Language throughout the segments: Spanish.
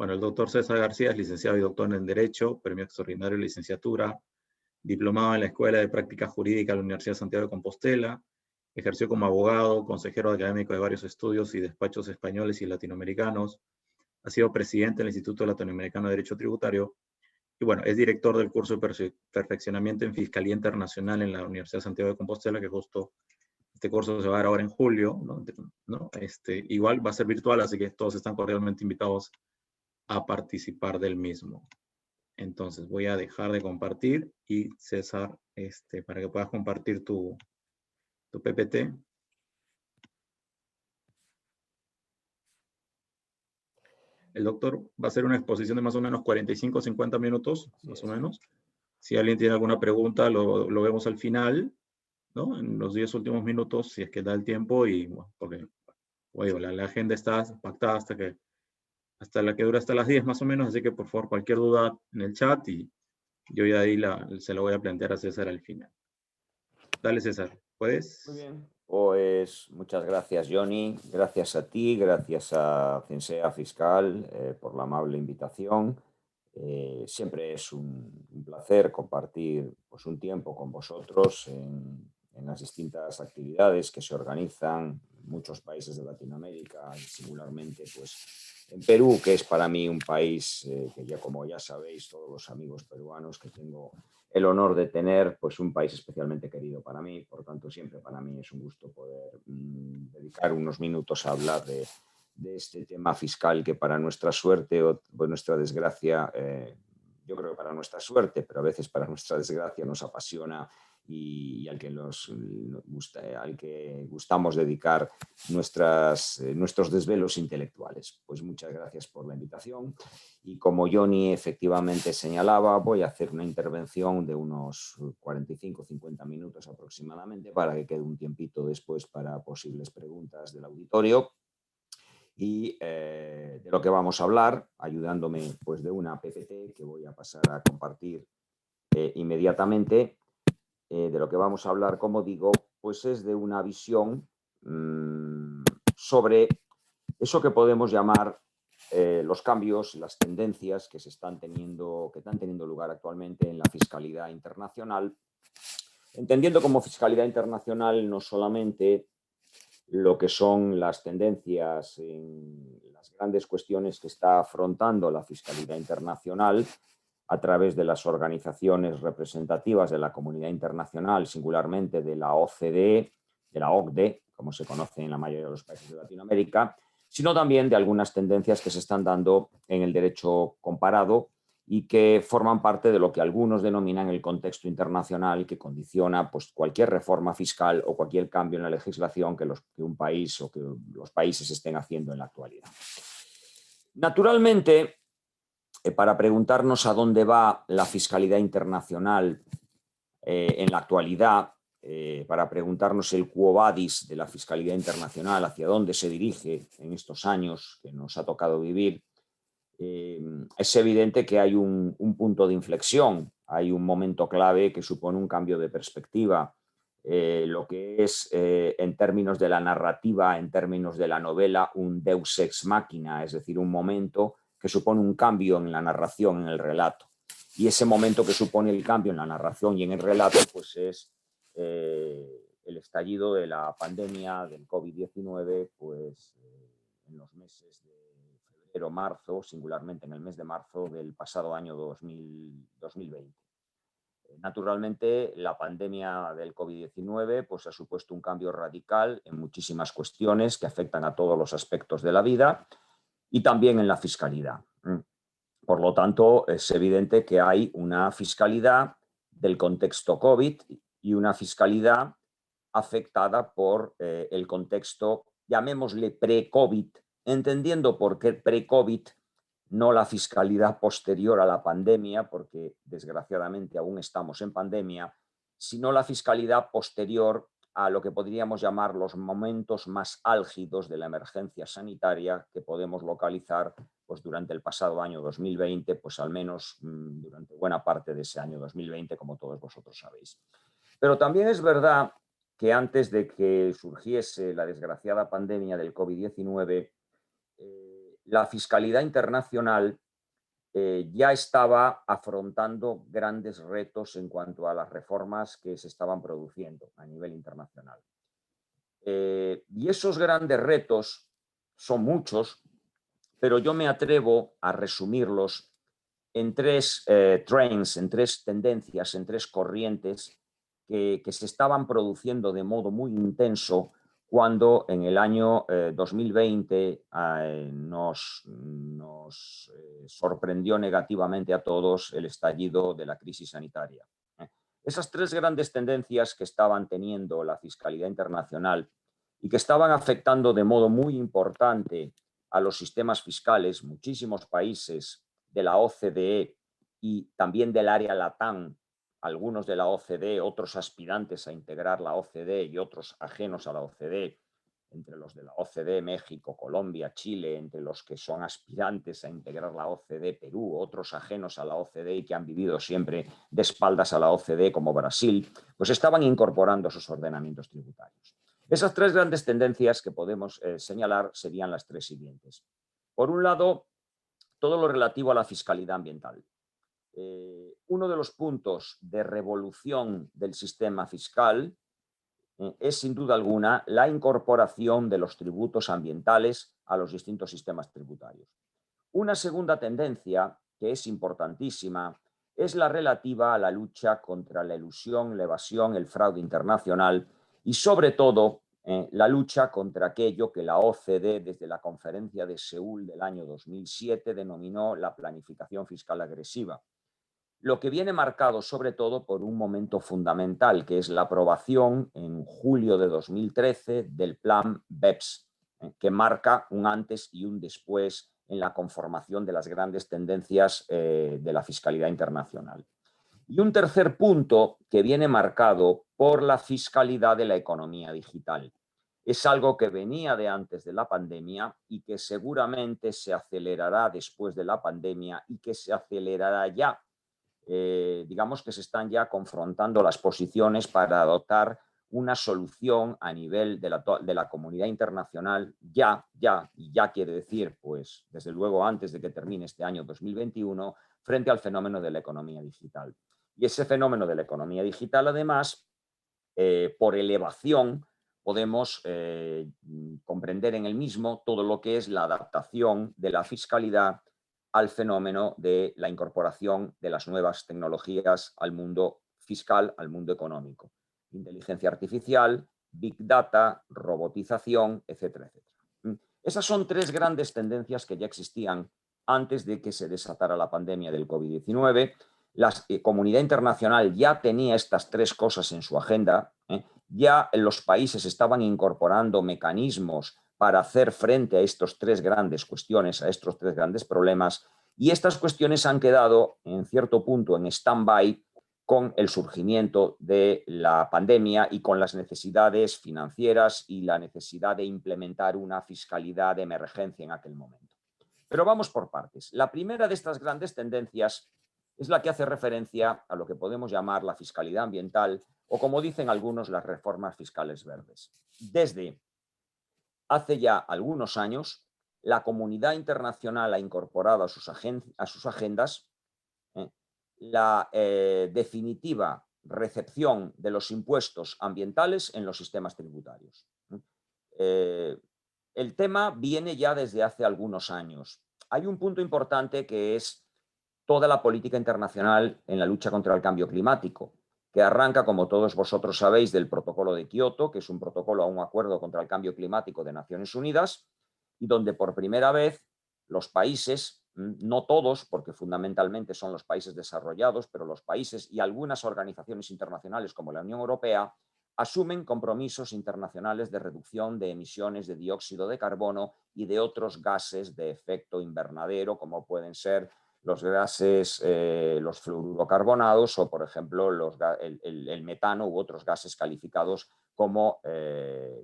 Bueno, el doctor César García es licenciado y doctor en Derecho, premio extraordinario de licenciatura, diplomado en la Escuela de Práctica Jurídica de la Universidad de Santiago de Compostela, ejerció como abogado, consejero académico de varios estudios y despachos españoles y latinoamericanos, ha sido presidente del Instituto Latinoamericano de Derecho Tributario, y bueno, es director del curso de perfeccionamiento en Fiscalía Internacional en la Universidad de Santiago de Compostela, que justo este curso se va a dar ahora en julio, ¿no? Igual va a ser virtual, así que todos están cordialmente invitados a participar del mismo. Entonces voy a dejar de compartir y César, para que puedas compartir tu PPT. El doctor va a hacer una exposición de más o menos 45 o 50 minutos, más o menos. Si alguien tiene alguna pregunta, lo vemos al final, ¿no? En los 10 últimos minutos, si es que da el tiempo, y bueno, porque bueno, la agenda está pactada hasta la que dura hasta las 10 más o menos, así que por favor, cualquier duda en el chat y yo ya ahí se lo voy a plantear a César al final. Dale, César, ¿puedes? Muy bien. Pues muchas gracias, Johnny. Gracias a ti, gracias a Censea Fiscal por la amable invitación. Siempre es un placer compartir pues, un tiempo con vosotros en las distintas actividades que se organizan en muchos países de Latinoamérica y singularmente pues, en Perú, que es para mí un país que ya como ya sabéis todos los amigos peruanos que tengo el honor de tener, pues un país especialmente querido para mí. Por tanto, siempre para mí es un gusto poder dedicar unos minutos a hablar de este tema fiscal que para nuestra suerte o nuestra desgracia, yo creo que para nuestra suerte, pero a veces para nuestra desgracia nos apasiona y al que al que gustamos dedicar nuestros desvelos intelectuales. Pues muchas gracias por la invitación y como Johnny efectivamente señalaba, voy a hacer una intervención de unos 45 o 50 minutos aproximadamente para que quede un tiempito después para posibles preguntas del auditorio. Y de lo que vamos a hablar, ayudándome pues, de una PPT que voy a pasar a compartir inmediatamente, de lo que vamos a hablar, como digo, pues es de una visión sobre eso que podemos llamar los cambios, las tendencias que están teniendo lugar actualmente en la fiscalidad internacional, entendiendo como fiscalidad internacional no solamente lo que son las tendencias en las grandes cuestiones que está afrontando la fiscalidad internacional a través de las organizaciones representativas de la comunidad internacional, singularmente de la OCDE, de la OCDE, como se conoce en la mayoría de los países de Latinoamérica, sino también de algunas tendencias que se están dando en el derecho comparado y que forman parte de lo que algunos denominan el contexto internacional que condiciona pues, cualquier reforma fiscal o cualquier cambio en la legislación que un país o que los países estén haciendo en la actualidad. Naturalmente, para preguntarnos a dónde va la fiscalidad internacional en la actualidad, para preguntarnos el quo vadis de la fiscalidad internacional, hacia dónde se dirige en estos años que nos ha tocado vivir, es evidente que hay un punto de inflexión, hay un momento clave que supone un cambio de perspectiva. Lo que es, en términos de la narrativa, en términos de la novela, un deus ex machina, es decir, un momento que supone un cambio en la narración, en el relato. Y ese momento que supone el cambio en la narración y en el relato, pues es el estallido de la pandemia del COVID-19, pues en los meses de febrero, marzo, singularmente en el mes de marzo del pasado año 2020. Naturalmente, la pandemia del COVID-19 pues, ha supuesto un cambio radical en muchísimas cuestiones que afectan a todos los aspectos de la vida y también en la fiscalidad. Por lo tanto, es evidente que hay una fiscalidad del contexto COVID y una fiscalidad afectada por el contexto, llamémosle pre-COVID, entendiendo por qué pre-COVID, no la fiscalidad posterior a la pandemia, porque desgraciadamente aún estamos en pandemia, sino la fiscalidad posterior a lo que podríamos llamar los momentos más álgidos de la emergencia sanitaria que podemos localizar pues, durante el pasado año 2020, pues al menos durante buena parte de ese año 2020, como todos vosotros sabéis. Pero también es verdad que antes de que surgiese la desgraciada pandemia del COVID-19, la fiscalidad internacional ya estaba afrontando grandes retos en cuanto a las reformas que se estaban produciendo a nivel internacional. Y esos grandes retos son muchos, pero yo me atrevo a resumirlos en tres trends, en tres tendencias, en tres corrientes que se estaban produciendo de modo muy intenso cuando en el año 2020 nos sorprendió negativamente a todos el estallido de la crisis sanitaria. Esas tres grandes tendencias que estaban teniendo la fiscalidad internacional y que estaban afectando de modo muy importante a los sistemas fiscales, muchísimos países de la OCDE y también del área LATAM, algunos de la OCDE, otros aspirantes a integrar la OCDE y otros ajenos a la OCDE, entre los de la OCDE, México, Colombia, Chile, entre los que son aspirantes a integrar la OCDE, Perú, otros ajenos a la OCDE y que han vivido siempre de espaldas a la OCDE, como Brasil, pues estaban incorporando sus ordenamientos tributarios. Esas tres grandes tendencias que podemos señalar serían las tres siguientes. Por un lado, todo lo relativo a la fiscalidad ambiental. Uno de los puntos de revolución del sistema fiscal es sin duda alguna la incorporación de los tributos ambientales a los distintos sistemas tributarios. Una segunda tendencia, que es importantísima, es la relativa a la lucha contra la elusión, la evasión, el fraude internacional y sobre todo la lucha contra aquello que la OCDE desde la conferencia de Seúl del año 2007 denominó la planificación fiscal agresiva. Lo que viene marcado sobre todo por un momento fundamental, que es la aprobación en julio de 2013 del plan BEPS, que marca un antes y un después en la conformación de las grandes tendencias de la fiscalidad internacional. Y un tercer punto que viene marcado por la fiscalidad de la economía digital. Es algo que venía de antes de la pandemia y que seguramente se acelerará después de la pandemia y que se acelerará ya. Digamos que se están ya confrontando las posiciones para adoptar una solución a nivel de la comunidad internacional ya quiere decir, pues desde luego antes de que termine este año 2021, frente al fenómeno de la economía digital. Y ese fenómeno de la economía digital, además, por elevación, podemos comprender en el mismo todo lo que es la adaptación de la fiscalidad al fenómeno de la incorporación de las nuevas tecnologías al mundo fiscal, al mundo económico. Inteligencia artificial, big data, robotización, etcétera, etcétera. Esas son tres grandes tendencias que ya existían antes de que se desatara la pandemia del COVID-19. La comunidad internacional ya tenía estas tres cosas en su agenda. Ya los países estaban incorporando mecanismos para hacer frente a estas tres grandes cuestiones, a estos tres grandes problemas, y estas cuestiones han quedado en cierto punto en stand-by con el surgimiento de la pandemia y con las necesidades financieras y la necesidad de implementar una fiscalidad de emergencia en aquel momento. Pero vamos por partes. La primera de estas grandes tendencias es la que hace referencia a lo que podemos llamar la fiscalidad ambiental o, como dicen algunos, las reformas fiscales verdes. Desde hace ya algunos años, la comunidad internacional ha incorporado a sus agendas la definitiva recepción de los impuestos ambientales en los sistemas tributarios. El tema viene ya desde hace algunos años. Hay un punto importante que es toda la política internacional en la lucha contra el cambio climático, que arranca, como todos vosotros sabéis, del Protocolo de Kioto, que es un protocolo a un acuerdo contra el cambio climático de Naciones Unidas, y donde por primera vez los países, no todos, porque fundamentalmente son los países desarrollados, pero los países y algunas organizaciones internacionales como la Unión Europea, asumen compromisos internacionales de reducción de emisiones de dióxido de carbono y de otros gases de efecto invernadero, como pueden ser los gases, los fluorocarbonados o, por ejemplo, el metano u otros gases calificados como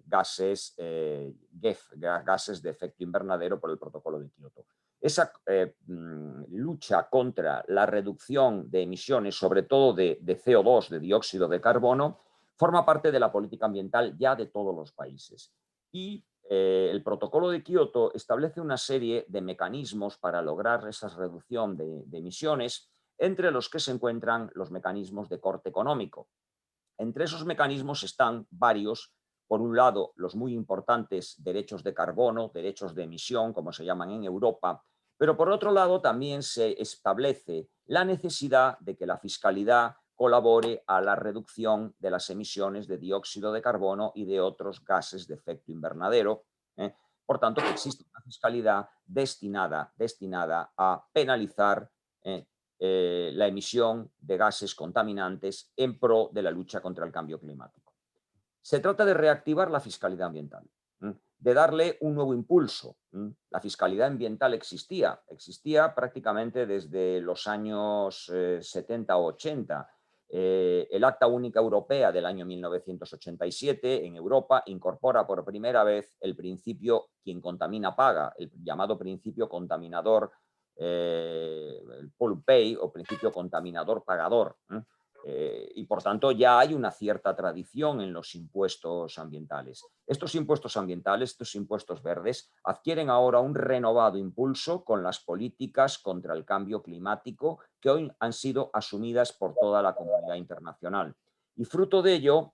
gases de efecto invernadero por el Protocolo de Kioto. Esa lucha contra la reducción de emisiones, sobre todo de CO2, de dióxido de carbono, forma parte de la política ambiental ya de todos los países. Y el protocolo de Kioto establece una serie de mecanismos para lograr esa reducción de emisiones, entre los que se encuentran los mecanismos de corte económico. Entre esos mecanismos están varios. Por un lado, los muy importantes derechos de carbono, derechos de emisión, como se llaman en Europa, pero por otro lado también se establece la necesidad de que la fiscalidad colabore a la reducción de las emisiones de dióxido de carbono y de otros gases de efecto invernadero. ¿eh? Por tanto, que existe una fiscalidad destinada a penalizar la emisión de gases contaminantes en pro de la lucha contra el cambio climático. Se trata de reactivar la fiscalidad ambiental, de darle un nuevo impulso. La fiscalidad ambiental existía prácticamente desde los años 70 o 80. El Acta Única Europea del año 1987 en Europa incorpora por primera vez el principio quien contamina paga, el llamado principio contaminador, el polluter pays o principio contaminador pagador. Y por tanto ya hay una cierta tradición en los impuestos ambientales. Estos impuestos ambientales, estos impuestos verdes, adquieren ahora un renovado impulso con las políticas contra el cambio climático que hoy han sido asumidas por toda la comunidad internacional. Y fruto de ello,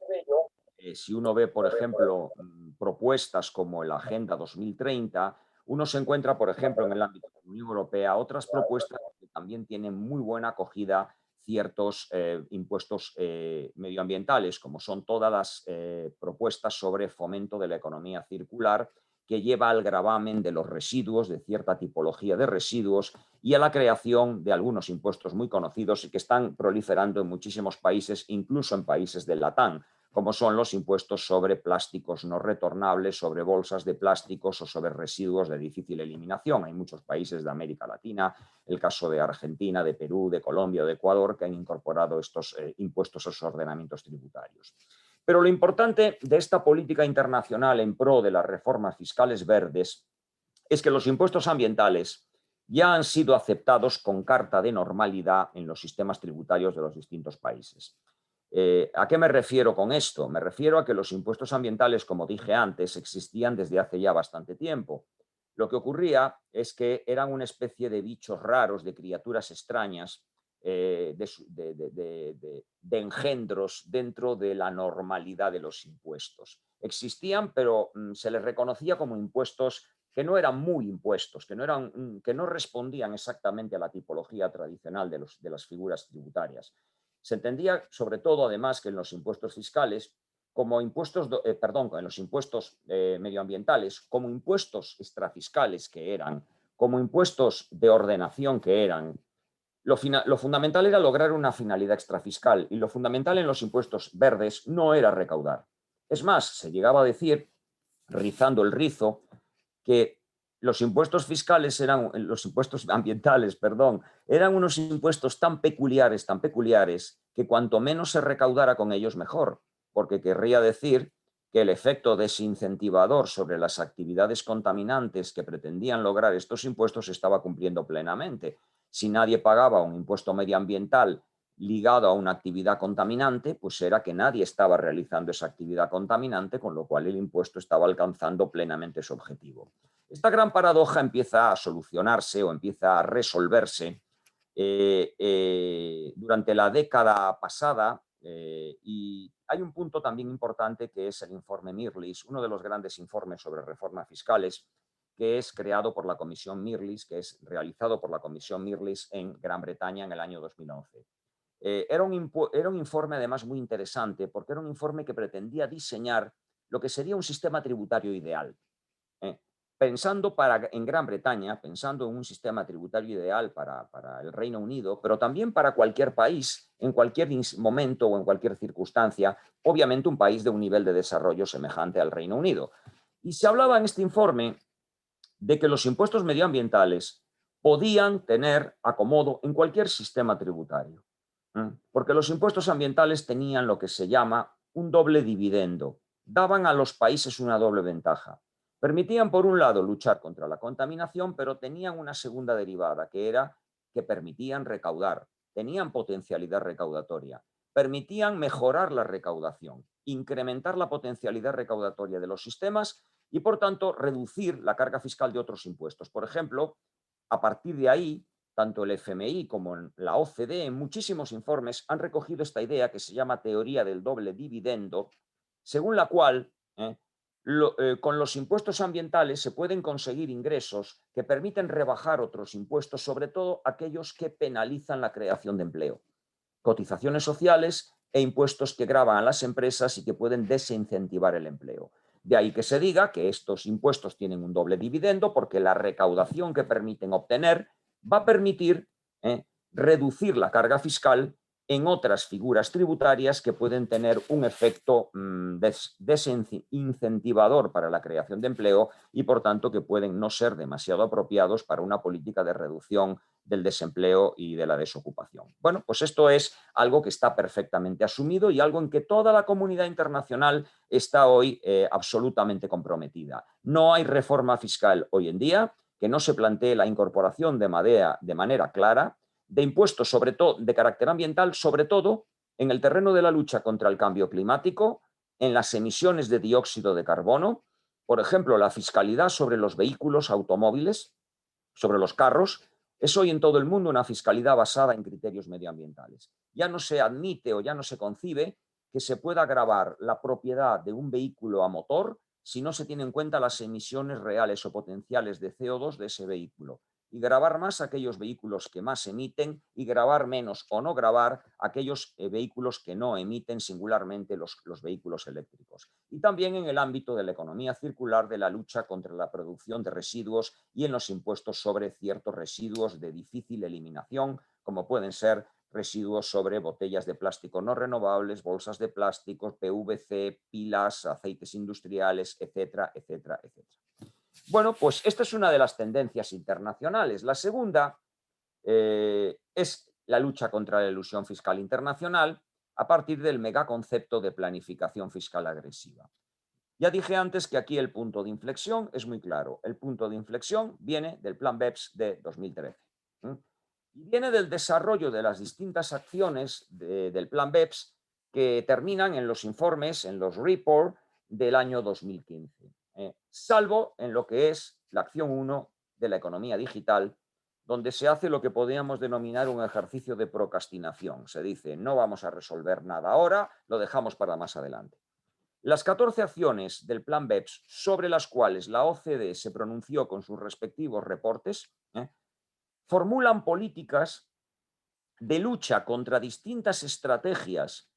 si uno ve, por ejemplo, propuestas como la Agenda 2030, uno se encuentra, por ejemplo, en el ámbito de la Unión Europea, otras propuestas que también tienen muy buena acogida, ciertos impuestos medioambientales, como son todas las propuestas sobre fomento de la economía circular, que lleva al gravamen de los residuos, de cierta tipología de residuos, y a la creación de algunos impuestos muy conocidos y que están proliferando en muchísimos países, incluso en países del LATAM, como son los impuestos sobre plásticos no retornables, sobre bolsas de plásticos o sobre residuos de difícil eliminación. Hay muchos países de América Latina, el caso de Argentina, de Perú, de Colombia o de Ecuador, que han incorporado estos impuestos a sus ordenamientos tributarios. Pero lo importante de esta política internacional en pro de las reformas fiscales verdes es que los impuestos ambientales ya han sido aceptados con carta de normalidad en los sistemas tributarios de los distintos países. ¿A qué me refiero con esto? Me refiero a que los impuestos ambientales, como dije antes, existían desde hace ya bastante tiempo. Lo que ocurría es que eran una especie de bichos raros, de criaturas extrañas, de engendros dentro de la normalidad de los impuestos. Existían, pero se les reconocía como impuestos que no eran muy impuestos, que no respondían exactamente a la tipología tradicional de las figuras tributarias. Se entendía, sobre todo, además, que en los impuestos fiscales, como impuestos, en los impuestos medioambientales, como impuestos extrafiscales que eran, como impuestos de ordenación que eran, lo fundamental era lograr una finalidad extrafiscal y lo fundamental en los impuestos verdes no era recaudar. Es más, se llegaba a decir, rizando el rizo, que los impuestos fiscales los impuestos ambientales, eran unos impuestos tan peculiares, que cuanto menos se recaudara con ellos, mejor, porque querría decir que el efecto desincentivador sobre las actividades contaminantes que pretendían lograr estos impuestos se estaba cumpliendo plenamente. Si nadie pagaba un impuesto medioambiental ligado a una actividad contaminante, pues era que nadie estaba realizando esa actividad contaminante, con lo cual el impuesto estaba alcanzando plenamente su objetivo. Esta gran paradoja empieza a solucionarse o empieza a resolverse durante la década pasada, y hay un punto también importante que es el informe Mirrlees, uno de los grandes informes sobre reformas fiscales, que es creado por la Comisión Mirrlees, que es realizado por la Comisión Mirrlees en Gran Bretaña en el año 2011. Era un informe además muy interesante porque era un informe que pretendía diseñar lo que sería un sistema tributario ideal. Pensando en Gran Bretaña, pensando en un sistema tributario ideal para el Reino Unido, pero también para cualquier país, en cualquier momento o en cualquier circunstancia, obviamente un país de un nivel de desarrollo semejante al Reino Unido. Y se hablaba en este informe de que los impuestos medioambientales podían tener acomodo en cualquier sistema tributario, porque los impuestos ambientales tenían lo que se llama un doble dividendo, daban a los países una doble ventaja. Permitían, por un lado, luchar contra la contaminación, pero tenían una segunda derivada, que era que permitían recaudar, tenían potencialidad recaudatoria, permitían mejorar la recaudación, incrementar la potencialidad recaudatoria de los sistemas y, por tanto, reducir la carga fiscal de otros impuestos. Por ejemplo, a partir de ahí, tanto el FMI como la OCDE, en muchísimos informes, han recogido esta idea que se llama teoría del doble dividendo, según la cual con los impuestos ambientales se pueden conseguir ingresos que permiten rebajar otros impuestos, sobre todo aquellos que penalizan la creación de empleo, cotizaciones sociales e impuestos que gravan a las empresas y que pueden desincentivar el empleo. De ahí que se diga que estos impuestos tienen un doble dividendo porque la recaudación que permiten obtener va a permitir reducir la carga fiscal en otras figuras tributarias que pueden tener un efecto desincentivador para la creación de empleo y, por tanto, que pueden no ser demasiado apropiados para una política de reducción del desempleo y de la desocupación. Bueno, pues esto es algo que está perfectamente asumido y algo en que toda la comunidad internacional está hoy absolutamente comprometida. No hay reforma fiscal hoy en día que no se plantee la incorporación de manera clara de impuestos, sobre todo de carácter ambiental, sobre todo en el terreno de la lucha contra el cambio climático, en las emisiones de dióxido de carbono, por ejemplo, la fiscalidad sobre los vehículos automóviles, sobre los carros, es hoy en todo el mundo una fiscalidad basada en criterios medioambientales. Ya no se admite o ya no se concibe que se pueda gravar la propiedad de un vehículo a motor si no se tienen en cuenta las emisiones reales o potenciales de CO2 de ese vehículo, y gravar más aquellos vehículos que más emiten y gravar menos o no gravar aquellos vehículos que no emiten, singularmente los vehículos eléctricos. Y también en el ámbito de la economía circular, de la lucha contra la producción de residuos y en los impuestos sobre ciertos residuos de difícil eliminación, como pueden ser residuos sobre botellas de plástico no renovables, bolsas de plástico, PVC, pilas, aceites industriales, etcétera, etcétera, etcétera. Bueno, pues esta es una de las tendencias internacionales. La segunda es la lucha contra la elusión fiscal internacional a partir del megaconcepto de planificación fiscal agresiva. Ya dije antes que aquí el punto de inflexión es muy claro. El punto de inflexión viene del Plan BEPS de 2013. Y viene del desarrollo de las distintas acciones del Plan BEPS que terminan en los informes, en los reports del año 2015. Salvo en lo que es la acción 1 de la economía digital, donde se hace lo que podríamos denominar un ejercicio de procrastinación. Se dice, no vamos a resolver nada ahora, lo dejamos para más adelante. Las 14 acciones del Plan BEPS sobre las cuales la OCDE se pronunció con sus respectivos reportes, formulan políticas de lucha contra distintas estrategias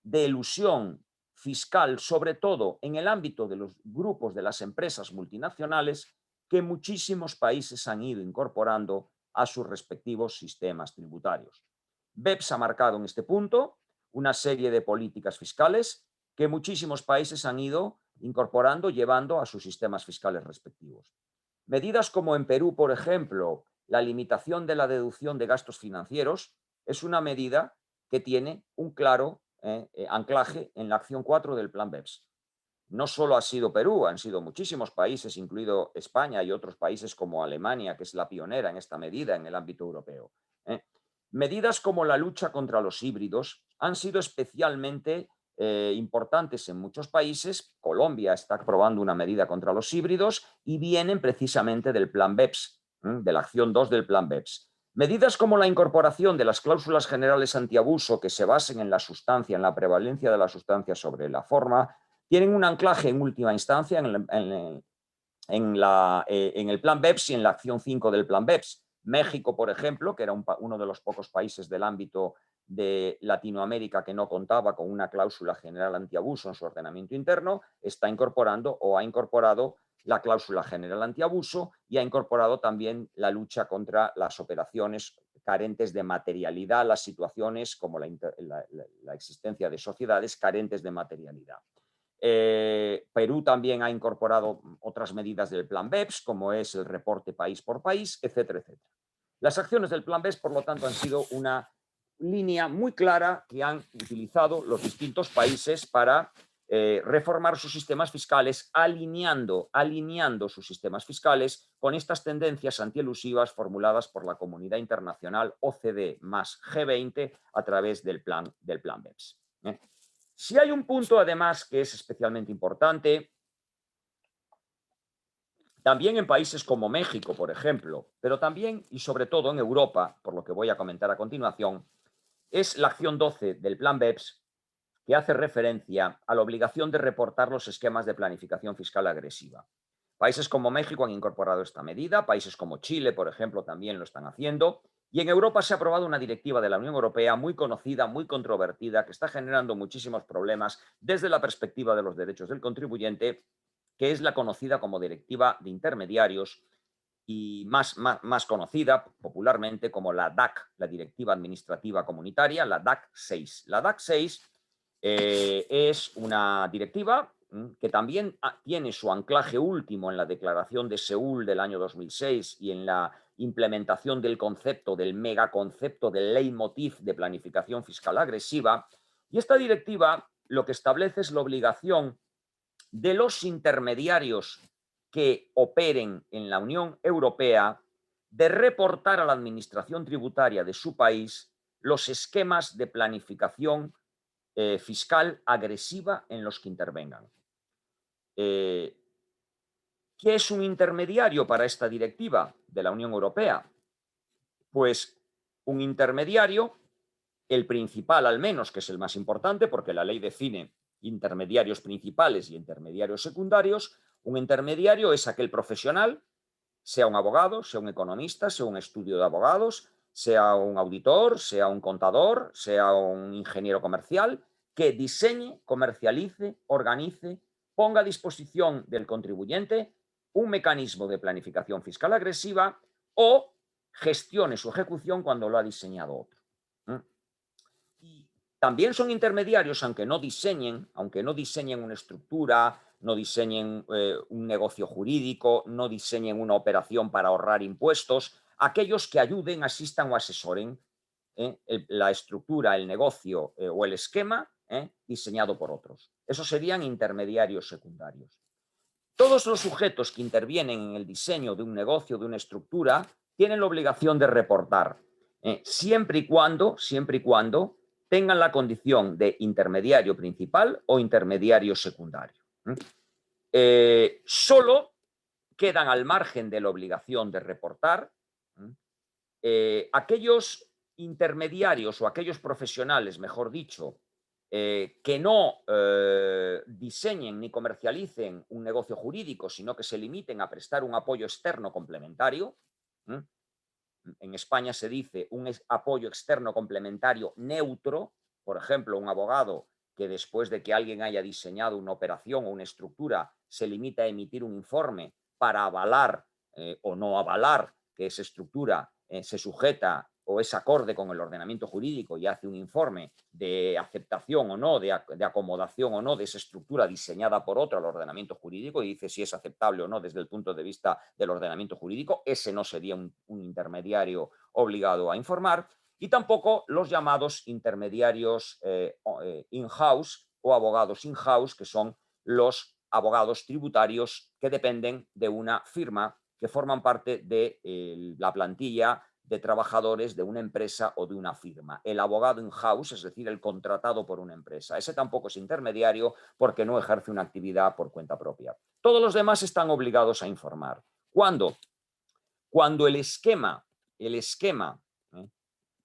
de elusión fiscal, sobre todo en el ámbito de los grupos de las empresas multinacionales, que muchísimos países han ido incorporando a sus respectivos sistemas tributarios. BEPS ha marcado en este punto una serie de políticas fiscales que muchísimos países han ido incorporando, llevando a sus sistemas fiscales respectivos. Medidas como en Perú, por ejemplo, la limitación de la deducción de gastos financieros es una medida que tiene un claro anclaje en la acción 4 del Plan BEPS. No solo ha sido Perú, han sido muchísimos países, incluido España y otros países como Alemania, que es la pionera en esta medida en el ámbito europeo. Medidas como la lucha contra los híbridos han sido especialmente importantes en muchos países. Colombia está aprobando una medida contra los híbridos y vienen precisamente del Plan BEPS, de la acción 2 del Plan BEPS. Medidas como la incorporación de las cláusulas generales antiabuso que se basen en la sustancia, en la prevalencia de la sustancia sobre la forma, tienen un anclaje en última instancia en el Plan BEPS y en la acción 5 del Plan BEPS. México, por ejemplo, que era uno de los pocos países del ámbito de Latinoamérica que no contaba con una cláusula general antiabuso en su ordenamiento interno, está incorporando o ha incorporado la cláusula general antiabuso y ha incorporado también la lucha contra las operaciones carentes de materialidad, las situaciones como la existencia de sociedades carentes de materialidad. Perú también ha incorporado otras medidas del Plan BEPS, como es el reporte país por país, etcétera, etcétera. Las acciones del Plan BEPS, por lo tanto, han sido una línea muy clara que han utilizado los distintos países para reformar sus sistemas fiscales, alineando sus sistemas fiscales con estas tendencias antielusivas formuladas por la comunidad internacional OCDE más G20 a través del plan BEPS. Si hay un punto, además, que es especialmente importante, También en países como México, por ejemplo, pero también y sobre todo en Europa, por lo que voy a comentar a continuación, es la acción 12 del Plan BEPS, que hace referencia a la obligación de reportar los esquemas de planificación fiscal agresiva. Países como México han incorporado esta medida, países como Chile, por ejemplo, también lo están haciendo, y en Europa se ha aprobado una directiva de la Unión Europea muy conocida, muy controvertida, que está generando muchísimos problemas desde la perspectiva de los derechos del contribuyente, que es la conocida como Directiva de Intermediarios y más conocida popularmente como la DAC, la Directiva Administrativa Comunitaria, la DAC 6. La DAC 6 es una directiva que también tiene su anclaje último en la Declaración de Seúl del año 2006 y en la implementación del concepto, del megaconcepto del leitmotiv de planificación fiscal agresiva. Y esta directiva lo que establece es la obligación de los intermediarios que operen en la Unión Europea de reportar a la Administración Tributaria de su país los esquemas de planificación fiscal agresiva en los que intervengan. ¿Qué es un intermediario para esta directiva de la Unión Europea? Pues un intermediario, el principal al menos, que es el más importante, porque la ley define intermediarios principales y intermediarios secundarios. Un intermediario es aquel profesional, sea un abogado, sea un economista, sea un estudio de abogados, sea un auditor, sea un contador, sea un ingeniero comercial, que diseñe, comercialice, organice, ponga a disposición del contribuyente un mecanismo de planificación fiscal agresiva o gestione su ejecución cuando lo ha diseñado otro. Y también son intermediarios, aunque no diseñen una estructura, no diseñen un negocio jurídico, no diseñen una operación para ahorrar impuestos, aquellos que ayuden, asistan o asesoren la estructura, el negocio o el esquema diseñado por otros. Esos serían intermediarios secundarios. Todos los sujetos que intervienen en el diseño de un negocio, de una estructura, tienen la obligación de reportar, siempre y cuando tengan la condición de intermediario principal o intermediario secundario. Solo quedan al margen de la obligación de reportar aquellos intermediarios o aquellos profesionales, mejor dicho, que no diseñen ni comercialicen un negocio jurídico, sino que se limiten a prestar un apoyo externo complementario. En España se dice un apoyo externo complementario neutro, por ejemplo, un abogado que después de que alguien haya diseñado una operación o una estructura se limita a emitir un informe para avalar o no avalar que esa estructura se sujeta o es acorde con el ordenamiento jurídico y hace un informe de aceptación o no, de acomodación o no de esa estructura diseñada por otro al ordenamiento jurídico y dice si es aceptable o no desde el punto de vista del ordenamiento jurídico, ese no sería un intermediario obligado a informar, y tampoco los llamados intermediarios in-house o abogados in-house, que son los abogados tributarios que dependen de una firma, que forman parte de la plantilla de trabajadores de una empresa o de una firma. El abogado in-house, es decir, el contratado por una empresa. Ese tampoco es intermediario porque no ejerce una actividad por cuenta propia. Todos los demás están obligados a informar. ¿Cuándo? Cuando el esquema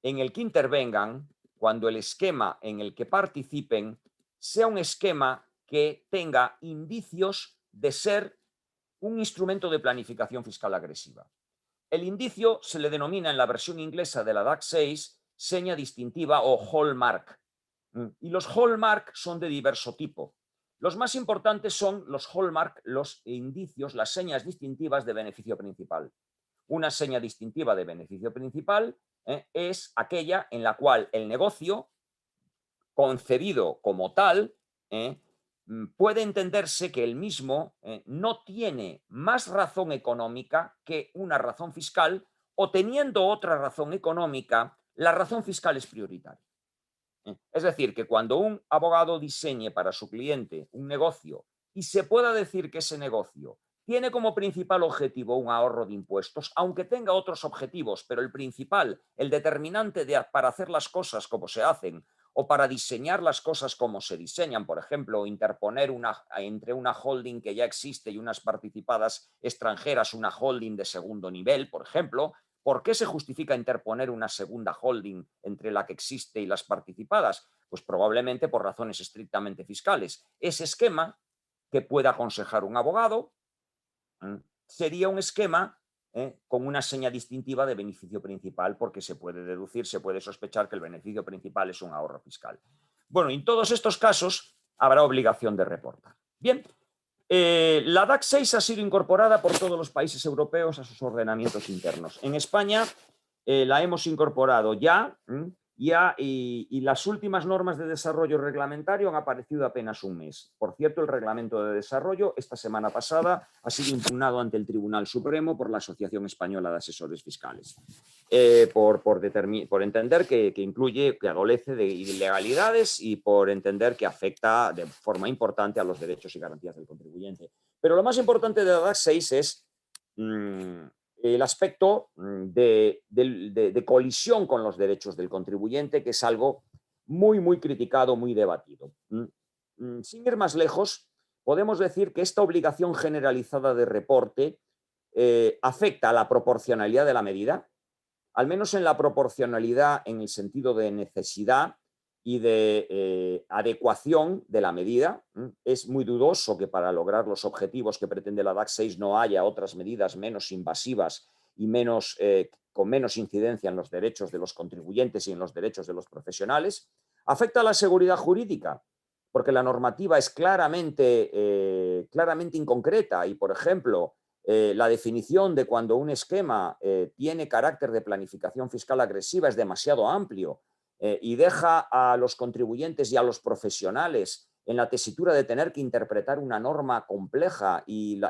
en el que intervengan, cuando el esquema en el que participen sea un esquema que tenga indicios de ser un instrumento de planificación fiscal agresiva. El indicio se le denomina en la versión inglesa de la DAC 6 seña distintiva o hallmark. Y los hallmark son de diverso tipo. Los más importantes son los hallmark, los indicios, las señas distintivas de beneficio principal. Una seña distintiva de beneficio principal es aquella en la cual el negocio, concebido como tal, puede entenderse que el mismo no tiene más razón económica que una razón fiscal, o teniendo otra razón económica, la razón fiscal es prioritaria. Es decir, que cuando un abogado diseñe para su cliente un negocio y se pueda decir que ese negocio tiene como principal objetivo un ahorro de impuestos, aunque tenga otros objetivos, pero el principal, el determinante para hacer las cosas como se hacen, o para diseñar las cosas como se diseñan, por ejemplo, interponer entre una holding que ya existe y unas participadas extranjeras, una holding de segundo nivel, por ejemplo. ¿Por qué se justifica interponer una segunda holding entre la que existe y las participadas? Pues probablemente por razones estrictamente fiscales. Ese esquema que pueda aconsejar un abogado sería un esquema con una seña distintiva de beneficio principal, porque se puede deducir, se puede sospechar que el beneficio principal es un ahorro fiscal. Bueno, en todos estos casos habrá obligación de reportar. Bien, la DAC 6 ha sido incorporada por todos los países europeos a sus ordenamientos internos. En España la hemos incorporado ya, y las últimas normas de desarrollo reglamentario han aparecido apenas un mes. Por cierto, el reglamento de desarrollo esta semana pasada ha sido impugnado ante el Tribunal Supremo por la Asociación Española de Asesores Fiscales, por entender que adolece de ilegalidades y por entender que afecta de forma importante a los derechos y garantías del contribuyente. Pero lo más importante de la DAC 6 es el aspecto de colisión con los derechos del contribuyente, que es algo muy, muy criticado, muy debatido. Sin ir más lejos, podemos decir que esta obligación generalizada de reporte afecta a la proporcionalidad de la medida, al menos en la proporcionalidad en el sentido de necesidad y de adecuación de la medida. Es muy dudoso que para lograr los objetivos que pretende la DAC 6 no haya otras medidas menos invasivas y con menos incidencia en los derechos de los contribuyentes y en los derechos de los profesionales. Afecta a la seguridad jurídica, porque la normativa es claramente inconcreta y, por ejemplo, la definición de cuando un esquema tiene carácter de planificación fiscal agresiva es demasiado amplio y deja a los contribuyentes y a los profesionales en la tesitura de tener que interpretar una norma compleja y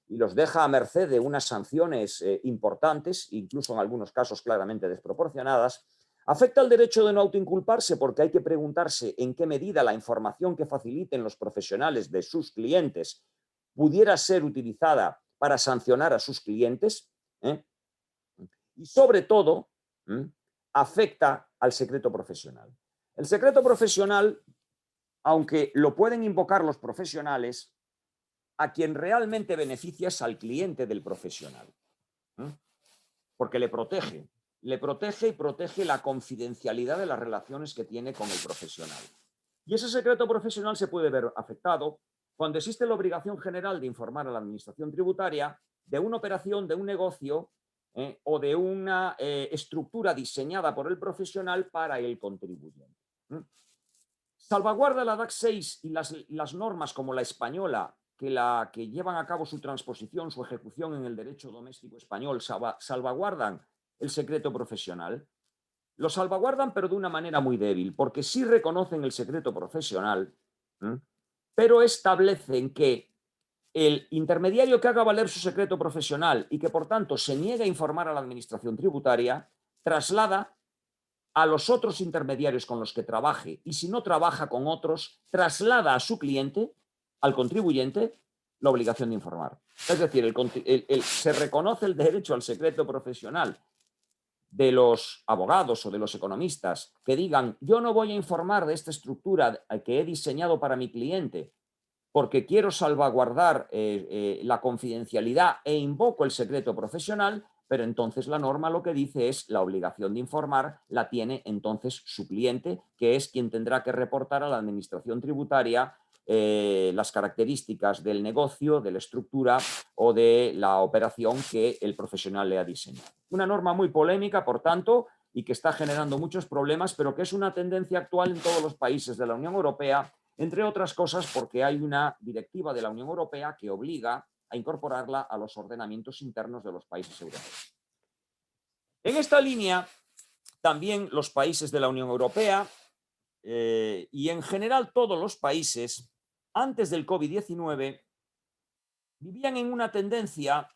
los deja a merced de unas sanciones importantes, incluso en algunos casos claramente desproporcionadas. Afecta al derecho de no autoinculparse, porque hay que preguntarse en qué medida la información que faciliten los profesionales de sus clientes pudiera ser utilizada para sancionar a sus clientes, y sobre todo afecta al secreto profesional. El secreto profesional, aunque lo pueden invocar los profesionales, a quien realmente beneficia es al cliente del profesional, porque le protege y protege la confidencialidad de las relaciones que tiene con el profesional. Y ese secreto profesional se puede ver afectado cuando existe la obligación general de informar a la administración tributaria de una operación, de un negocio o de una estructura diseñada por el profesional para el contribuyente. Salvaguarda la DAC 6 y las normas como la española que llevan a cabo su transposición, su ejecución en el derecho doméstico español, salvaguardan el secreto profesional. Lo salvaguardan, pero de una manera muy débil, porque sí reconocen el secreto profesional, pero establecen que el intermediario que haga valer su secreto profesional y que, por tanto, se niegue a informar a la administración tributaria, traslada a los otros intermediarios con los que trabaje, y si no trabaja con otros, traslada a su cliente, al contribuyente, la obligación de informar. Es decir, se reconoce el derecho al secreto profesional de los abogados o de los economistas que digan: yo no voy a informar de esta estructura que he diseñado para mi cliente porque quiero salvaguardar la confidencialidad e invoco el secreto profesional, pero entonces la norma lo que dice es la obligación de informar la tiene entonces su cliente, que es quien tendrá que reportar a la administración tributaria las características del negocio, de la estructura o de la operación que el profesional le ha diseñado. Una norma muy polémica, por tanto, y que está generando muchos problemas, pero que es una tendencia actual en todos los países de la Unión Europea, entre otras cosas porque hay una directiva de la Unión Europea que obliga a incorporarla a los ordenamientos internos de los países europeos. En esta línea, también los países de la Unión Europea y en general todos los países, antes del COVID-19, vivían en una tendencia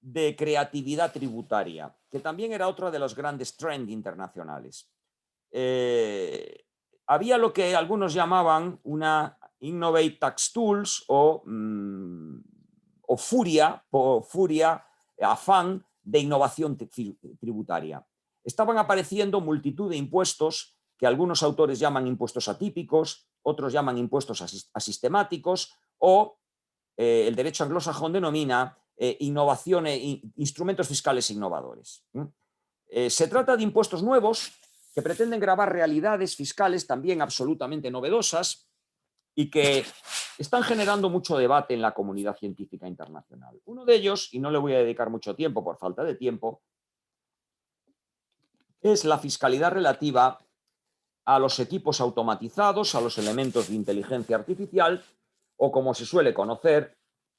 de creatividad tributaria, que también era otra de los grandes trends internacionales. Había lo que algunos llamaban una Innovate Tax Tools o furia, afán de innovación tributaria. Estaban apareciendo multitud de impuestos que algunos autores llaman impuestos atípicos, otros llaman impuestos asistemáticos, o el derecho anglosajón denomina instrumentos fiscales innovadores. Se trata de impuestos nuevos que pretenden gravar realidades fiscales también absolutamente novedosas y que están generando mucho debate en la comunidad científica internacional. Uno de ellos, y no le voy a dedicar mucho tiempo por falta de tiempo, es la fiscalidad relativa a los equipos automatizados, a los elementos de inteligencia artificial, o como se suele conocer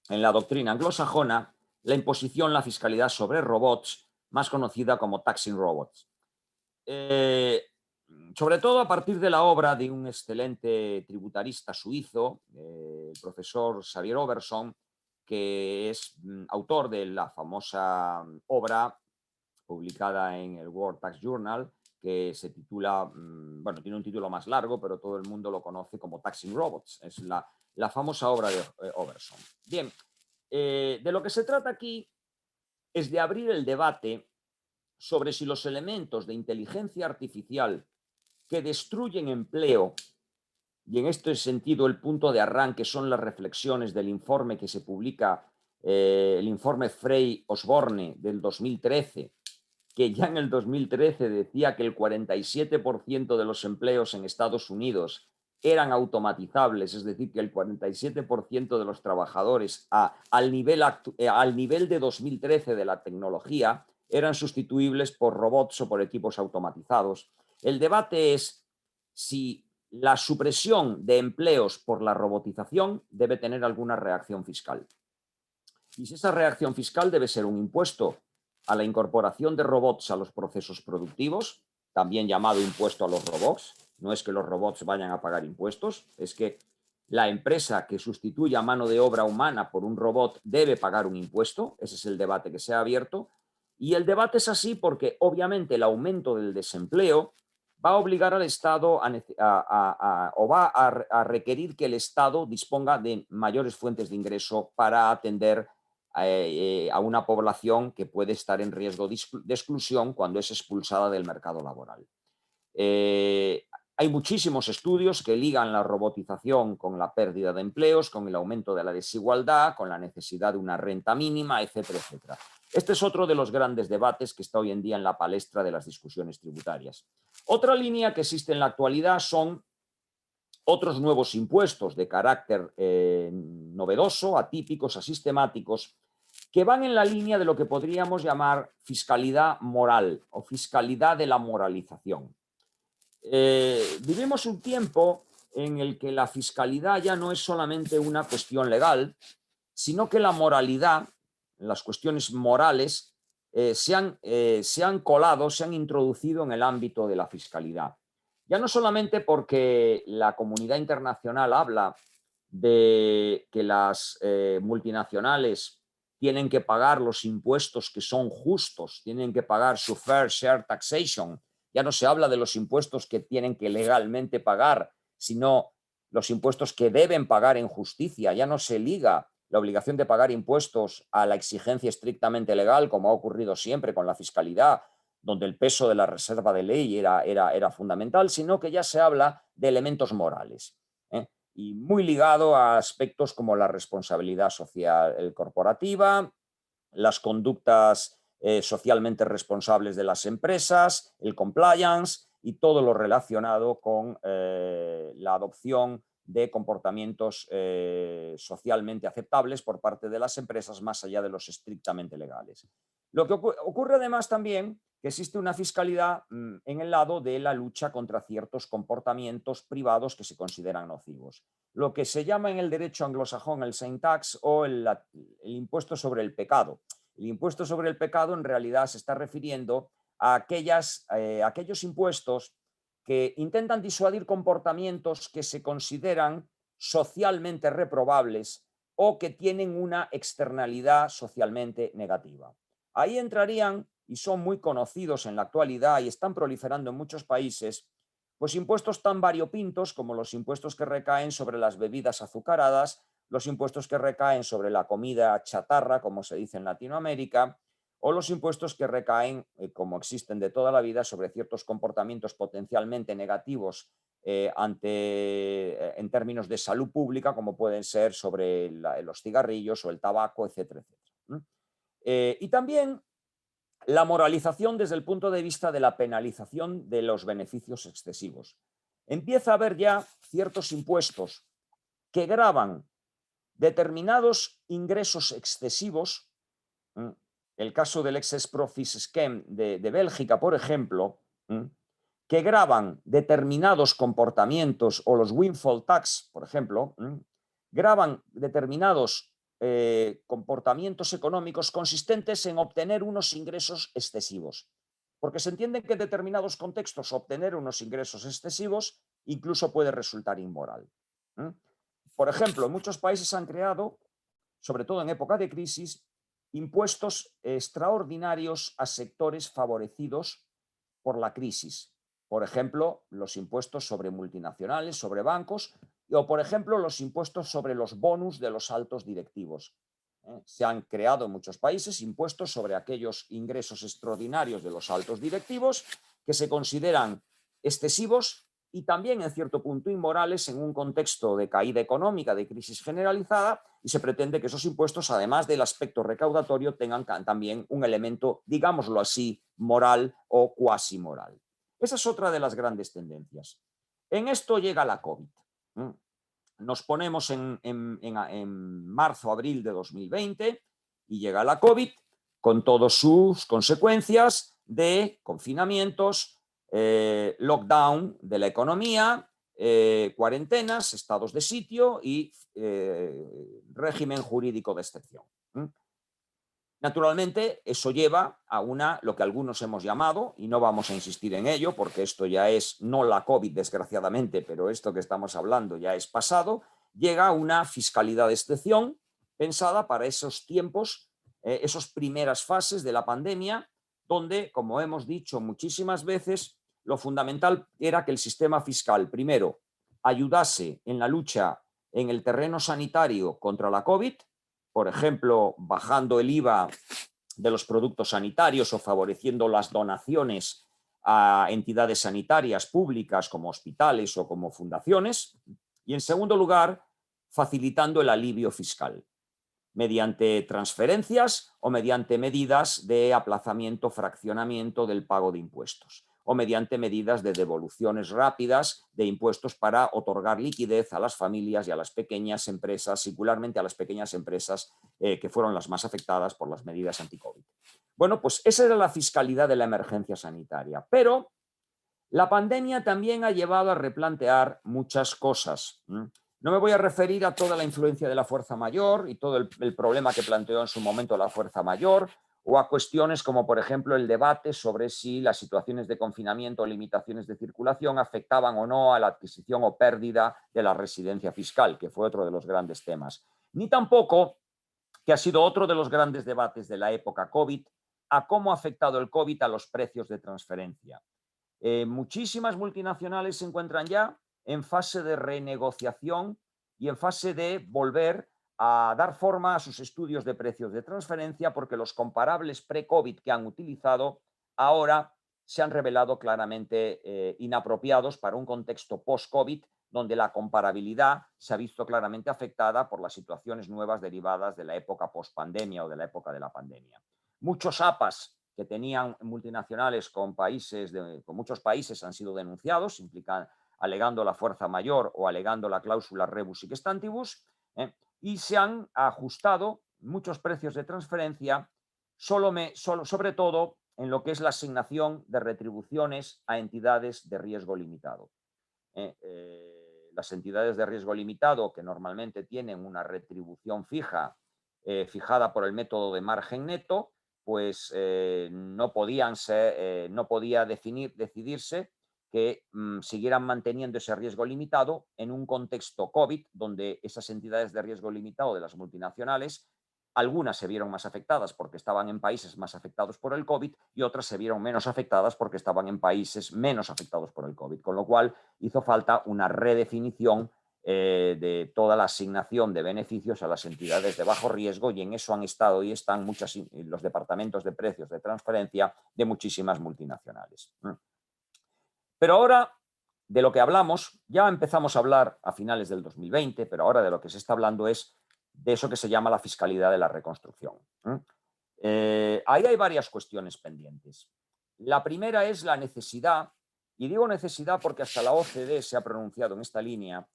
en la doctrina anglosajona, la imposición, la fiscalidad sobre robots, más conocida como taxing robots. Sobre todo a partir de la obra de un excelente tributarista suizo, el profesor Xavier Oberson, que es autor de la famosa obra publicada en el World Tax Journal, que se titula, bueno, tiene un título más largo, pero todo el mundo lo conoce como Taxing Robots. Es la famosa obra de Oberson. Bien, de lo que se trata aquí es de abrir el debate sobre si los elementos de inteligencia artificial que destruyen empleo, y en este sentido el punto de arranque son las reflexiones del informe que se publica, el informe Frey-Osborne del 2013, que ya en el 2013 decía que el 47% de los empleos en Estados Unidos eran automatizables, es decir, que el 47% de los trabajadores al nivel de 2013 de la tecnología eran sustituibles por robots o por equipos automatizados. El debate es si la supresión de empleos por la robotización debe tener alguna reacción fiscal. Y si esa reacción fiscal debe ser un impuesto a la incorporación de robots a los procesos productivos, también llamado impuesto a los robots. No es que los robots vayan a pagar impuestos, es que la empresa que sustituya mano de obra humana por un robot debe pagar un impuesto. Ese es el debate que se ha abierto. Y el debate es así porque obviamente el aumento del desempleo va a obligar al Estado o va a requerir que el Estado disponga de mayores fuentes de ingreso para atender a una población que puede estar en riesgo de exclusión cuando es expulsada del mercado laboral. Hay muchísimos estudios que ligan la robotización con la pérdida de empleos, con el aumento de la desigualdad, con la necesidad de una renta mínima, etcétera, etcétera. Este es otro de los grandes debates que está hoy en día en la palestra de las discusiones tributarias. Otra línea que existe en la actualidad son otros nuevos impuestos de carácter novedoso, atípicos, asistemáticos, que van en la línea de lo que podríamos llamar fiscalidad moral o fiscalidad de la moralización. Vivimos un tiempo en el que la fiscalidad ya no es solamente una cuestión legal, sino que la moralidad, las cuestiones morales, se han colado, se han introducido en el ámbito de la fiscalidad. Ya no solamente porque la comunidad internacional habla de que las multinacionales tienen que pagar los impuestos que son justos, tienen que pagar su fair share taxation. Ya no se habla de los impuestos que tienen que legalmente pagar, sino los impuestos que deben pagar en justicia. Ya no se liga la obligación de pagar impuestos a la exigencia estrictamente legal, como ha ocurrido siempre con la fiscalidad, donde el peso de la reserva de ley era fundamental, sino que ya se habla de elementos morales. Y muy ligado a aspectos como la responsabilidad social corporativa, las conductas socialmente responsables de las empresas, el compliance y todo lo relacionado con la adopción de comportamientos socialmente aceptables por parte de las empresas más allá de los estrictamente legales. Lo que ocurre además también que existe una fiscalidad en el lado de la lucha contra ciertos comportamientos privados que se consideran nocivos. Lo que se llama en el derecho anglosajón el sin tax o el impuesto sobre el pecado. El impuesto sobre el pecado en realidad se está refiriendo a aquellos impuestos que intentan disuadir comportamientos que se consideran socialmente reprobables o que tienen una externalidad socialmente negativa. Ahí entrarían, y son muy conocidos en la actualidad y están proliferando en muchos países, pues impuestos tan variopintos como los impuestos que recaen sobre las bebidas azucaradas, los impuestos que recaen sobre la comida chatarra, como se dice en Latinoamérica, o los impuestos que recaen, como existen de toda la vida, sobre ciertos comportamientos potencialmente negativos en términos de salud pública, como pueden ser sobre los cigarrillos o el tabaco, etcétera, etcétera. Y también la moralización desde el punto de vista de la penalización de los beneficios excesivos. Empieza a haber ya ciertos impuestos que gravan determinados ingresos excesivos. El caso del Excess Profits Scheme de Bélgica, por ejemplo, que gravan determinados comportamientos, o los windfall tax, por ejemplo, gravan determinados comportamientos económicos consistentes en obtener unos ingresos excesivos. Porque se entiende que en determinados contextos obtener unos ingresos excesivos incluso puede resultar inmoral. Por ejemplo, en muchos países han creado, sobre todo en época de crisis, impuestos extraordinarios a sectores favorecidos por la crisis. Por ejemplo, los impuestos sobre multinacionales, sobre bancos, o por ejemplo, los impuestos sobre los bonus de los altos directivos. Se han creado en muchos países impuestos sobre aquellos ingresos extraordinarios de los altos directivos que se consideran excesivos y también en cierto punto inmorales en un contexto de caída económica, de crisis generalizada, y se pretende que esos impuestos, además del aspecto recaudatorio, tengan también un elemento, digámoslo así, moral o cuasi moral. Esa es otra de las grandes tendencias. En esto llega la COVID. Nos ponemos en marzo, abril de 2020 y llega la COVID con todas sus consecuencias de confinamientos, lockdown de la economía, cuarentenas, estados de sitio y régimen jurídico de excepción. Naturalmente, eso lleva a lo que algunos hemos llamado, y no vamos a insistir en ello, porque esto ya es no la COVID, desgraciadamente, pero esto que estamos hablando ya es pasado, llega a una fiscalidad de excepción pensada para esos tiempos, esas primeras fases de la pandemia, donde, como hemos dicho muchísimas veces, lo fundamental era que el sistema fiscal, primero, ayudase en la lucha en el terreno sanitario contra la COVID, por ejemplo, bajando el IVA de los productos sanitarios o favoreciendo las donaciones a entidades sanitarias públicas como hospitales o como fundaciones. Y en segundo lugar, facilitando el alivio fiscal mediante transferencias o mediante medidas de aplazamiento, fraccionamiento del pago de impuestos, o mediante medidas de devoluciones rápidas de impuestos para otorgar liquidez a las familias y a las pequeñas empresas, singularmente a las pequeñas empresas que fueron las más afectadas por las medidas anti-COVID. Bueno, pues esa era la fiscalidad de la emergencia sanitaria, pero la pandemia también ha llevado a replantear muchas cosas. No me voy a referir a toda la influencia de la fuerza mayor y todo el problema que planteó en su momento la fuerza mayor, o a cuestiones como, por ejemplo, el debate sobre si las situaciones de confinamiento o limitaciones de circulación afectaban o no a la adquisición o pérdida de la residencia fiscal, que fue otro de los grandes temas. Ni tampoco, que ha sido otro de los grandes debates de la época COVID, a cómo ha afectado el COVID a los precios de transferencia. Muchísimas multinacionales se encuentran ya en fase de renegociación y en fase de volver a dar forma a sus estudios de precios de transferencia, porque los comparables pre-COVID que han utilizado ahora se han revelado claramente inapropiados para un contexto post-COVID, donde la comparabilidad se ha visto claramente afectada por las situaciones nuevas derivadas de la época post-pandemia o de la época de la pandemia. Muchos APAs que tenían multinacionales con muchos países han sido denunciados, alegando la fuerza mayor o alegando la cláusula rebus sic stantibus, y se han ajustado muchos precios de transferencia, sobre todo en lo que es la asignación de retribuciones a entidades de riesgo limitado. Las entidades de riesgo limitado, que normalmente tienen una retribución fijada por el método de margen neto, pues no podía decidirse que siguieran manteniendo ese riesgo limitado en un contexto COVID, donde esas entidades de riesgo limitado de las multinacionales, algunas se vieron más afectadas porque estaban en países más afectados por el COVID y otras se vieron menos afectadas porque estaban en países menos afectados por el COVID, con lo cual hizo falta una redefinición de toda la asignación de beneficios a las entidades de bajo riesgo, y en eso han estado y están los departamentos de precios de transferencia de muchísimas multinacionales. Pero ahora, de lo que hablamos, ya empezamos a hablar a finales del 2020, pero ahora de lo que se está hablando es de eso que se llama la fiscalidad de la reconstrucción. Ahí hay varias cuestiones pendientes. La primera es la necesidad, y digo necesidad porque hasta la OCDE se ha pronunciado en esta línea,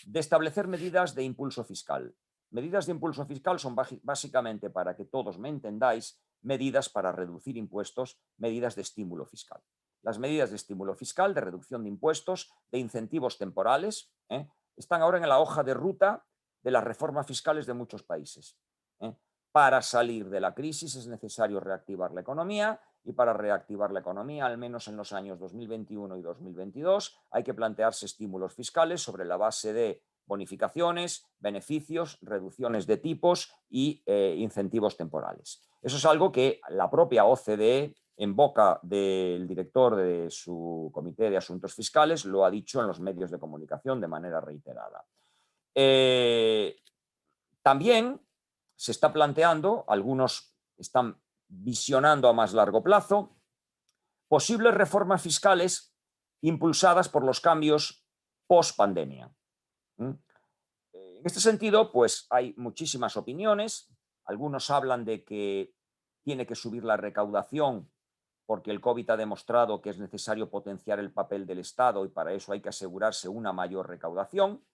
de establecer medidas de impulso fiscal. Medidas de impulso fiscal son básicamente, para que todos me entendáis, medidas para reducir impuestos, medidas de estímulo fiscal. Las medidas de estímulo fiscal, de reducción de impuestos, de incentivos temporales, están ahora en la hoja de ruta de las reformas fiscales de muchos países. Para salir de la crisis es necesario reactivar la economía, y para reactivar la economía, al menos en los años 2021 y 2022, hay que plantearse estímulos fiscales sobre la base de bonificaciones, beneficios, reducciones de tipos y incentivos temporales. Eso es algo que la propia OCDE, en boca del director de su Comité de Asuntos Fiscales, lo ha dicho en los medios de comunicación de manera reiterada. También se está planteando, algunos están visionando a más largo plazo, posibles reformas fiscales impulsadas por los cambios post-pandemia. En este sentido, pues hay muchísimas opiniones. Algunos hablan de que tiene que subir la recaudación porque el COVID ha demostrado que es necesario potenciar el papel del Estado y para eso hay que asegurarse una mayor recaudación.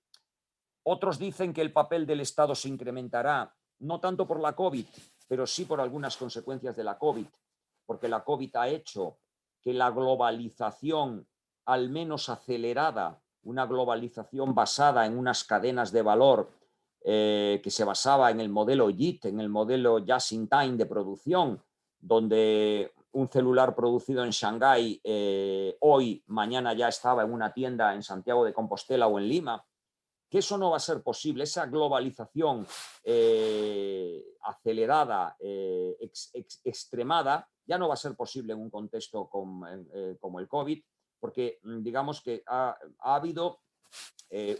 Otros dicen que el papel del Estado se incrementará, no tanto por la COVID, pero sí por algunas consecuencias de la COVID, porque la COVID ha hecho que la globalización, al menos acelerada, una globalización basada en unas cadenas de valor que se basaba en el modelo JIT, en el modelo Just in Time de producción, donde un celular producido en Shanghái hoy, mañana ya estaba en una tienda en Santiago de Compostela o en Lima, que eso no va a ser posible, esa globalización acelerada, extremada, ya no va a ser posible en un contexto como el COVID, porque digamos que ha habido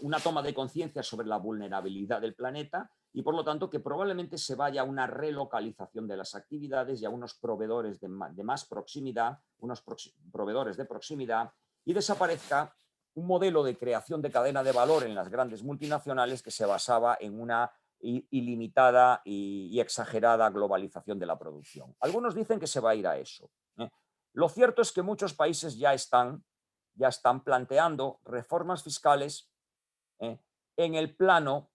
una toma de conciencia sobre la vulnerabilidad del planeta y por lo tanto que probablemente se vaya a una relocalización de las actividades y a unos proveedores de más proximidad, unos proveedores de proximidad, y desaparezca un modelo de creación de cadena de valor en las grandes multinacionales que se basaba en una ilimitada y exagerada globalización de la producción. Algunos dicen que se va a ir a eso. Lo cierto es que muchos países ya están planteando reformas fiscales en el plano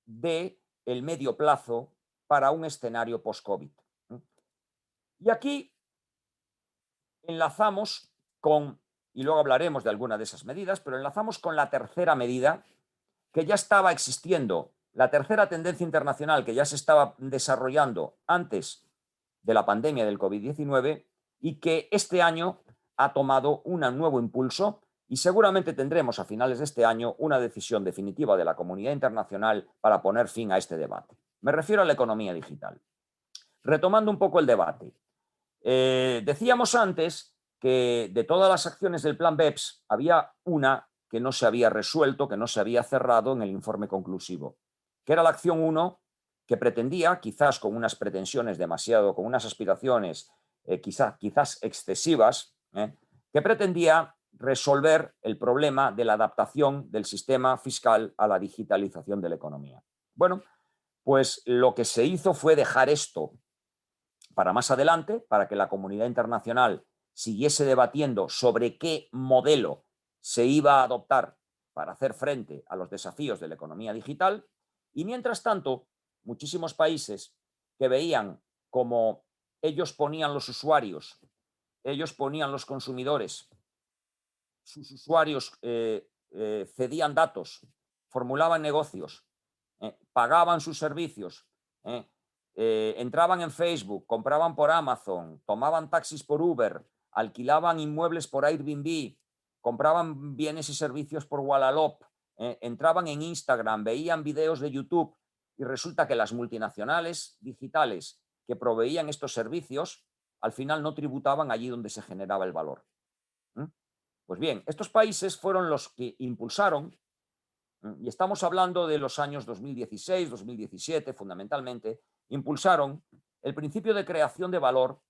del medio plazo para un escenario post-COVID. Y aquí enlazamos con, y luego hablaremos de alguna de esas medidas, pero enlazamos con la tercera medida que ya estaba existiendo, la tercera tendencia internacional que ya se estaba desarrollando antes de la pandemia del COVID-19 y que este año ha tomado un nuevo impulso y seguramente tendremos a finales de este año una decisión definitiva de la comunidad internacional para poner fin a este debate. Me refiero a la economía digital. Retomando un poco el debate, decíamos antes que de todas las acciones del plan BEPS había una que no se había resuelto, que no se había cerrado en el informe conclusivo, que era la acción 1, que pretendía, quizás con unas pretensiones con unas aspiraciones quizás excesivas, que pretendía resolver el problema de la adaptación del sistema fiscal a la digitalización de la economía. Bueno, pues lo que se hizo fue dejar esto para más adelante, para que la comunidad internacional siguiese debatiendo sobre qué modelo se iba a adoptar para hacer frente a los desafíos de la economía digital. Y mientras tanto, muchísimos países que veían como ellos ponían los usuarios, ellos ponían los consumidores, sus usuarios cedían datos, formulaban negocios, pagaban sus servicios, entraban en Facebook, compraban por Amazon, tomaban taxis por Uber, alquilaban inmuebles por Airbnb, compraban bienes y servicios por Wallapop, entraban en Instagram, veían videos de YouTube y resulta que las multinacionales digitales que proveían estos servicios al final no tributaban allí donde se generaba el valor. Pues bien, estos países fueron los que impulsaron y estamos hablando de los años 2016, 2017, fundamentalmente, impulsaron el principio de creación de valor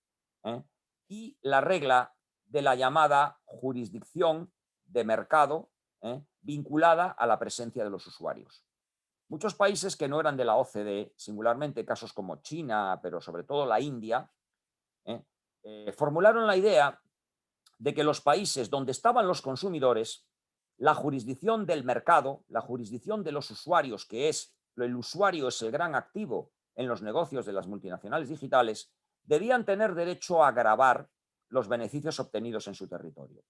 y la regla de la llamada jurisdicción de mercado vinculada a la presencia de los usuarios. Muchos países que no eran de la OCDE, singularmente casos como China, pero sobre todo la India, formularon la idea de que los países donde estaban los consumidores, la jurisdicción del mercado, la jurisdicción de los usuarios, que es el usuario es el gran activo en los negocios de las multinacionales digitales, debían tener derecho a gravar los beneficios obtenidos en su territorio.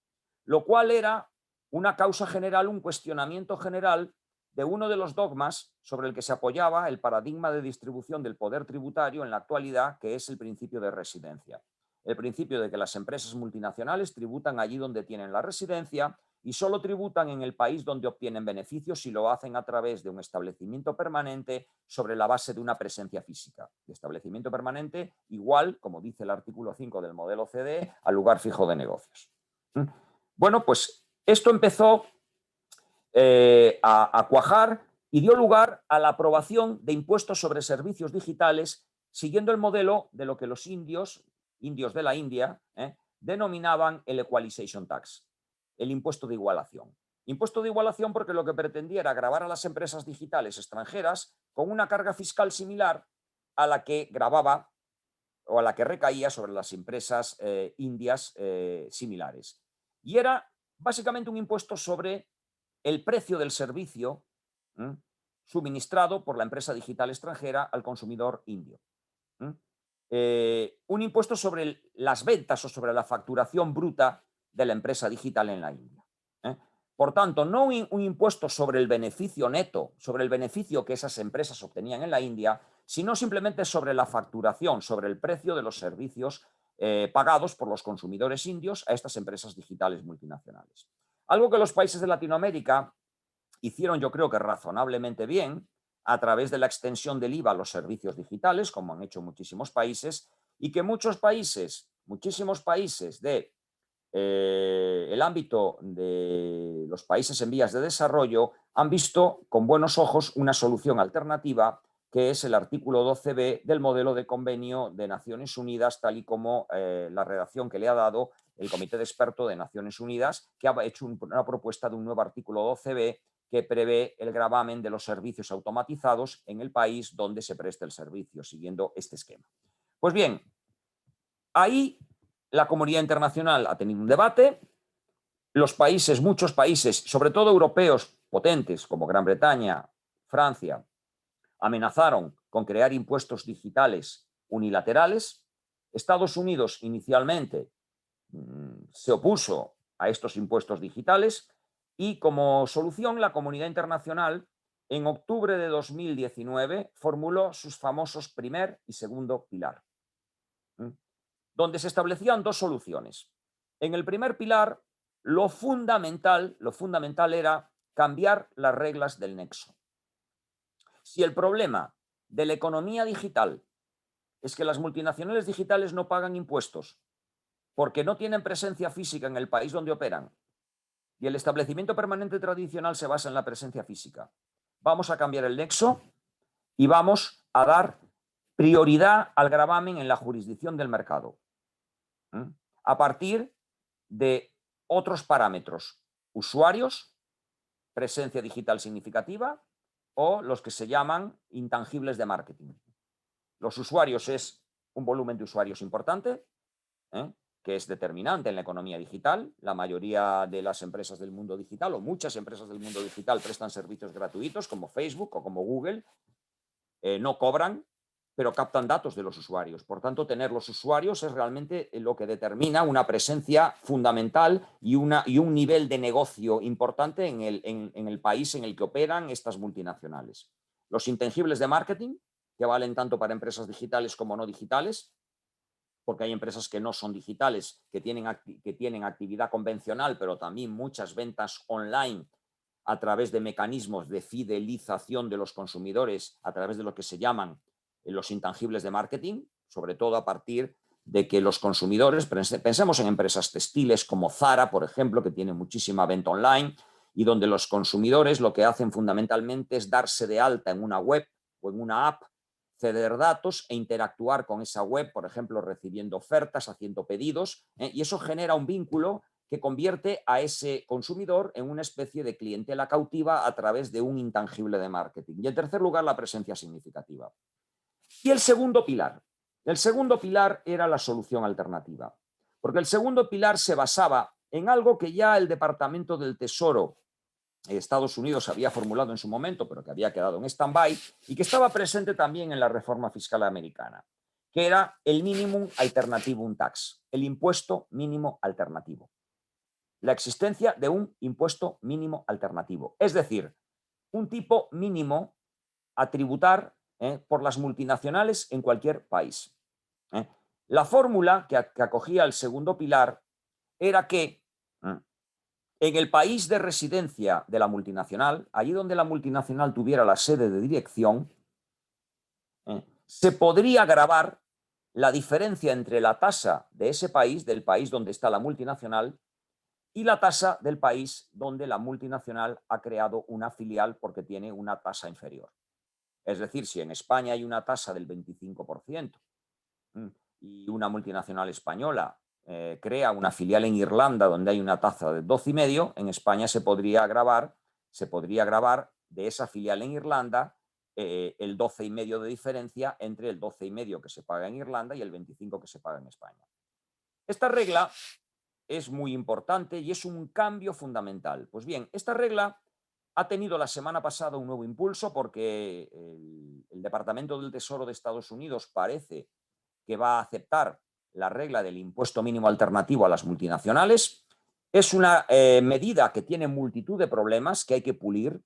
Lo cual era una causa general, un cuestionamiento general de uno de los dogmas sobre el que se apoyaba el paradigma de distribución del poder tributario en la actualidad, que es el principio de residencia. El principio de que las empresas multinacionales tributan allí donde tienen la residencia y solo tributan en el país donde obtienen beneficios si lo hacen a través de un establecimiento permanente sobre la base de una presencia física. El establecimiento permanente igual, como dice el artículo 5 del modelo OCDE, al lugar fijo de negocios. Bueno, pues esto empezó a cuajar y dio lugar a la aprobación de impuestos sobre servicios digitales siguiendo el modelo de lo que los indios de la India, denominaban el equalization tax, el impuesto de igualación. Impuesto de igualación porque lo que pretendía era gravar a las empresas digitales extranjeras con una carga fiscal similar a la que gravaba o a la que recaía sobre las empresas indias similares. Y era básicamente un impuesto sobre el precio del servicio suministrado por la empresa digital extranjera al consumidor indio. Un impuesto sobre las ventas o sobre la facturación bruta de la empresa digital en la India. Por tanto, no un impuesto sobre el beneficio neto, sobre el beneficio que esas empresas obtenían en la India, sino simplemente sobre la facturación, sobre el precio de los servicios pagados por los consumidores indios a estas empresas digitales multinacionales. Algo que los países de Latinoamérica hicieron, yo creo que razonablemente bien, a través de la extensión del IVA a los servicios digitales, como han hecho muchísimos países, y que muchísimos países de el ámbito de los países en vías de desarrollo han visto con buenos ojos una solución alternativa, que es el artículo 12b del modelo de convenio de Naciones Unidas, tal y como la redacción que le ha dado el Comité de Expertos de Naciones Unidas, que ha hecho una propuesta de un nuevo artículo 12b que prevé el gravamen de los servicios automatizados en el país donde se preste el servicio, siguiendo este esquema. Pues bien, ahí la comunidad internacional ha tenido un debate, los países, muchos países, sobre todo europeos potentes como Gran Bretaña, Francia, amenazaron con crear impuestos digitales unilaterales. Estados Unidos inicialmente se opuso a estos impuestos digitales y como solución la comunidad internacional en octubre de 2019 formuló sus famosos primer y segundo pilar, donde se establecían dos soluciones. En el primer pilar, lo fundamental era cambiar las reglas del nexo. Si el problema de la economía digital es que las multinacionales digitales no pagan impuestos porque no tienen presencia física en el país donde operan y el establecimiento permanente tradicional se basa en la presencia física, vamos a cambiar el nexo y vamos a dar prioridad al gravamen en la jurisdicción del mercado a partir de otros parámetros: usuarios, presencia digital significativa o los que se llaman intangibles de marketing. Los usuarios es un volumen de usuarios importante, que es determinante en la economía digital. La mayoría de las empresas del mundo digital o muchas empresas del mundo digital prestan servicios gratuitos como Facebook o como Google. No cobran, pero captan datos de los usuarios. Por tanto, tener los usuarios es realmente lo que determina una presencia fundamental y un nivel de negocio importante en el país en el que operan estas multinacionales. Los intangibles de marketing, que valen tanto para empresas digitales como no digitales, porque hay empresas que no son digitales, que tienen actividad convencional, pero también muchas ventas online a través de mecanismos de fidelización de los consumidores, a través de lo que se llaman los intangibles de marketing, sobre todo a partir de que los consumidores, pensemos en empresas textiles como Zara, por ejemplo, que tiene muchísima venta online y donde los consumidores lo que hacen fundamentalmente es darse de alta en una web o en una app, ceder datos e interactuar con esa web, por ejemplo, recibiendo ofertas, haciendo pedidos, y eso genera un vínculo que convierte a ese consumidor en una especie de clientela cautiva a través de un intangible de marketing. Y en tercer lugar, la presencia significativa. Y el segundo pilar era la solución alternativa, porque el segundo pilar se basaba en algo que ya el Departamento del Tesoro de Estados Unidos había formulado en su momento, pero que había quedado en stand-by y que estaba presente también en la reforma fiscal americana, que era el Minimum Alternativum Tax, el impuesto mínimo alternativo. La existencia de un impuesto mínimo alternativo, es decir, un tipo mínimo a tributar por las multinacionales en cualquier país. La fórmula que acogía el segundo pilar era que en el país de residencia de la multinacional, allí donde la multinacional tuviera la sede de dirección, se podría gravar la diferencia entre la tasa de ese país, del país donde está la multinacional, y la tasa del país donde la multinacional ha creado una filial porque tiene una tasa inferior. Es decir, si en España hay una tasa del 25% y una multinacional española crea una filial en Irlanda donde hay una tasa de 12,5, en España se podría gravar de esa filial en Irlanda el 12,5 de diferencia entre el 12,5 que se paga en Irlanda y el 25 que se paga en España. Esta regla es muy importante y es un cambio fundamental. Pues bien, esta regla ha tenido la semana pasada un nuevo impulso porque el Departamento del Tesoro de Estados Unidos parece que va a aceptar la regla del impuesto mínimo alternativo a las multinacionales. Es una medida que tiene multitud de problemas que hay que pulir,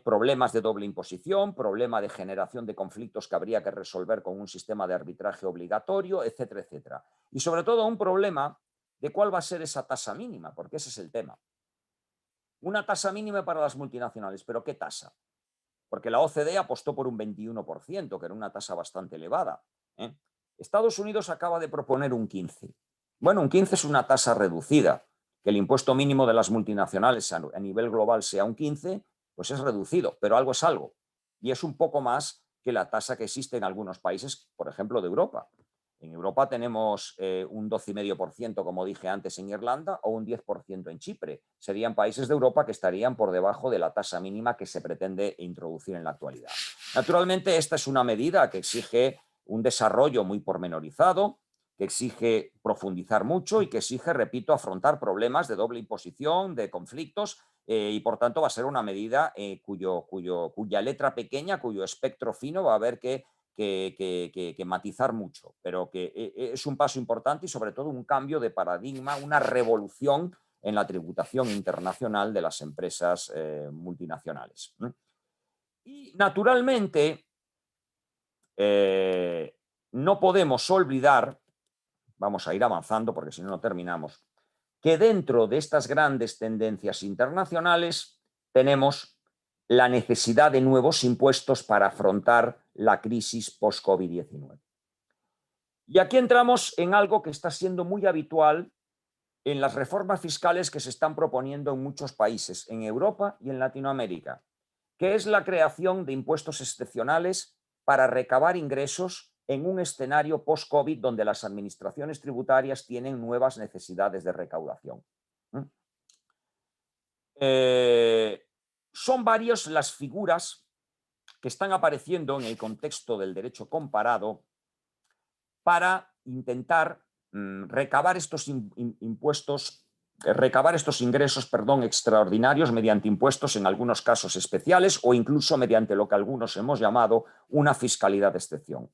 problemas de doble imposición, problema de generación de conflictos que habría que resolver con un sistema de arbitraje obligatorio, etcétera, etcétera. Y sobre todo un problema de cuál va a ser esa tasa mínima, porque ese es el tema. Una tasa mínima para las multinacionales, pero ¿qué tasa? Porque la OCDE apostó por un 21%, que era una tasa bastante elevada. Estados Unidos acaba de proponer un 15%. Bueno, un 15% es una tasa reducida. Que el impuesto mínimo de las multinacionales a nivel global sea un 15%, pues es reducido, pero algo es algo. Y es un poco más que la tasa que existe en algunos países, por ejemplo, de Europa. En Europa tenemos un 12,5%, como dije antes, en Irlanda o un 10% en Chipre. Serían países de Europa que estarían por debajo de la tasa mínima que se pretende introducir en la actualidad. Naturalmente, esta es una medida que exige un desarrollo muy pormenorizado, que exige profundizar mucho y que exige, repito, afrontar problemas de doble imposición, de conflictos, y por tanto va a ser una medida cuya letra pequeña, cuyo espectro fino va a haber que matizar mucho, pero que es un paso importante y sobre todo un cambio de paradigma, una revolución en la tributación internacional de las empresas multinacionales. Y naturalmente no podemos olvidar, vamos a ir avanzando porque si no, no terminamos, que dentro de estas grandes tendencias internacionales tenemos la necesidad de nuevos impuestos para afrontar la crisis post-COVID-19. Y aquí entramos en algo que está siendo muy habitual en las reformas fiscales que se están proponiendo en muchos países, en Europa y en Latinoamérica, que es la creación de impuestos excepcionales para recabar ingresos en un escenario post-COVID donde las administraciones tributarias tienen nuevas necesidades de recaudación. Son varias las figuras que están apareciendo en el contexto del derecho comparado para intentar recabar estos ingresos, extraordinarios mediante impuestos, en algunos casos especiales, o incluso mediante lo que algunos hemos llamado una fiscalidad de excepción.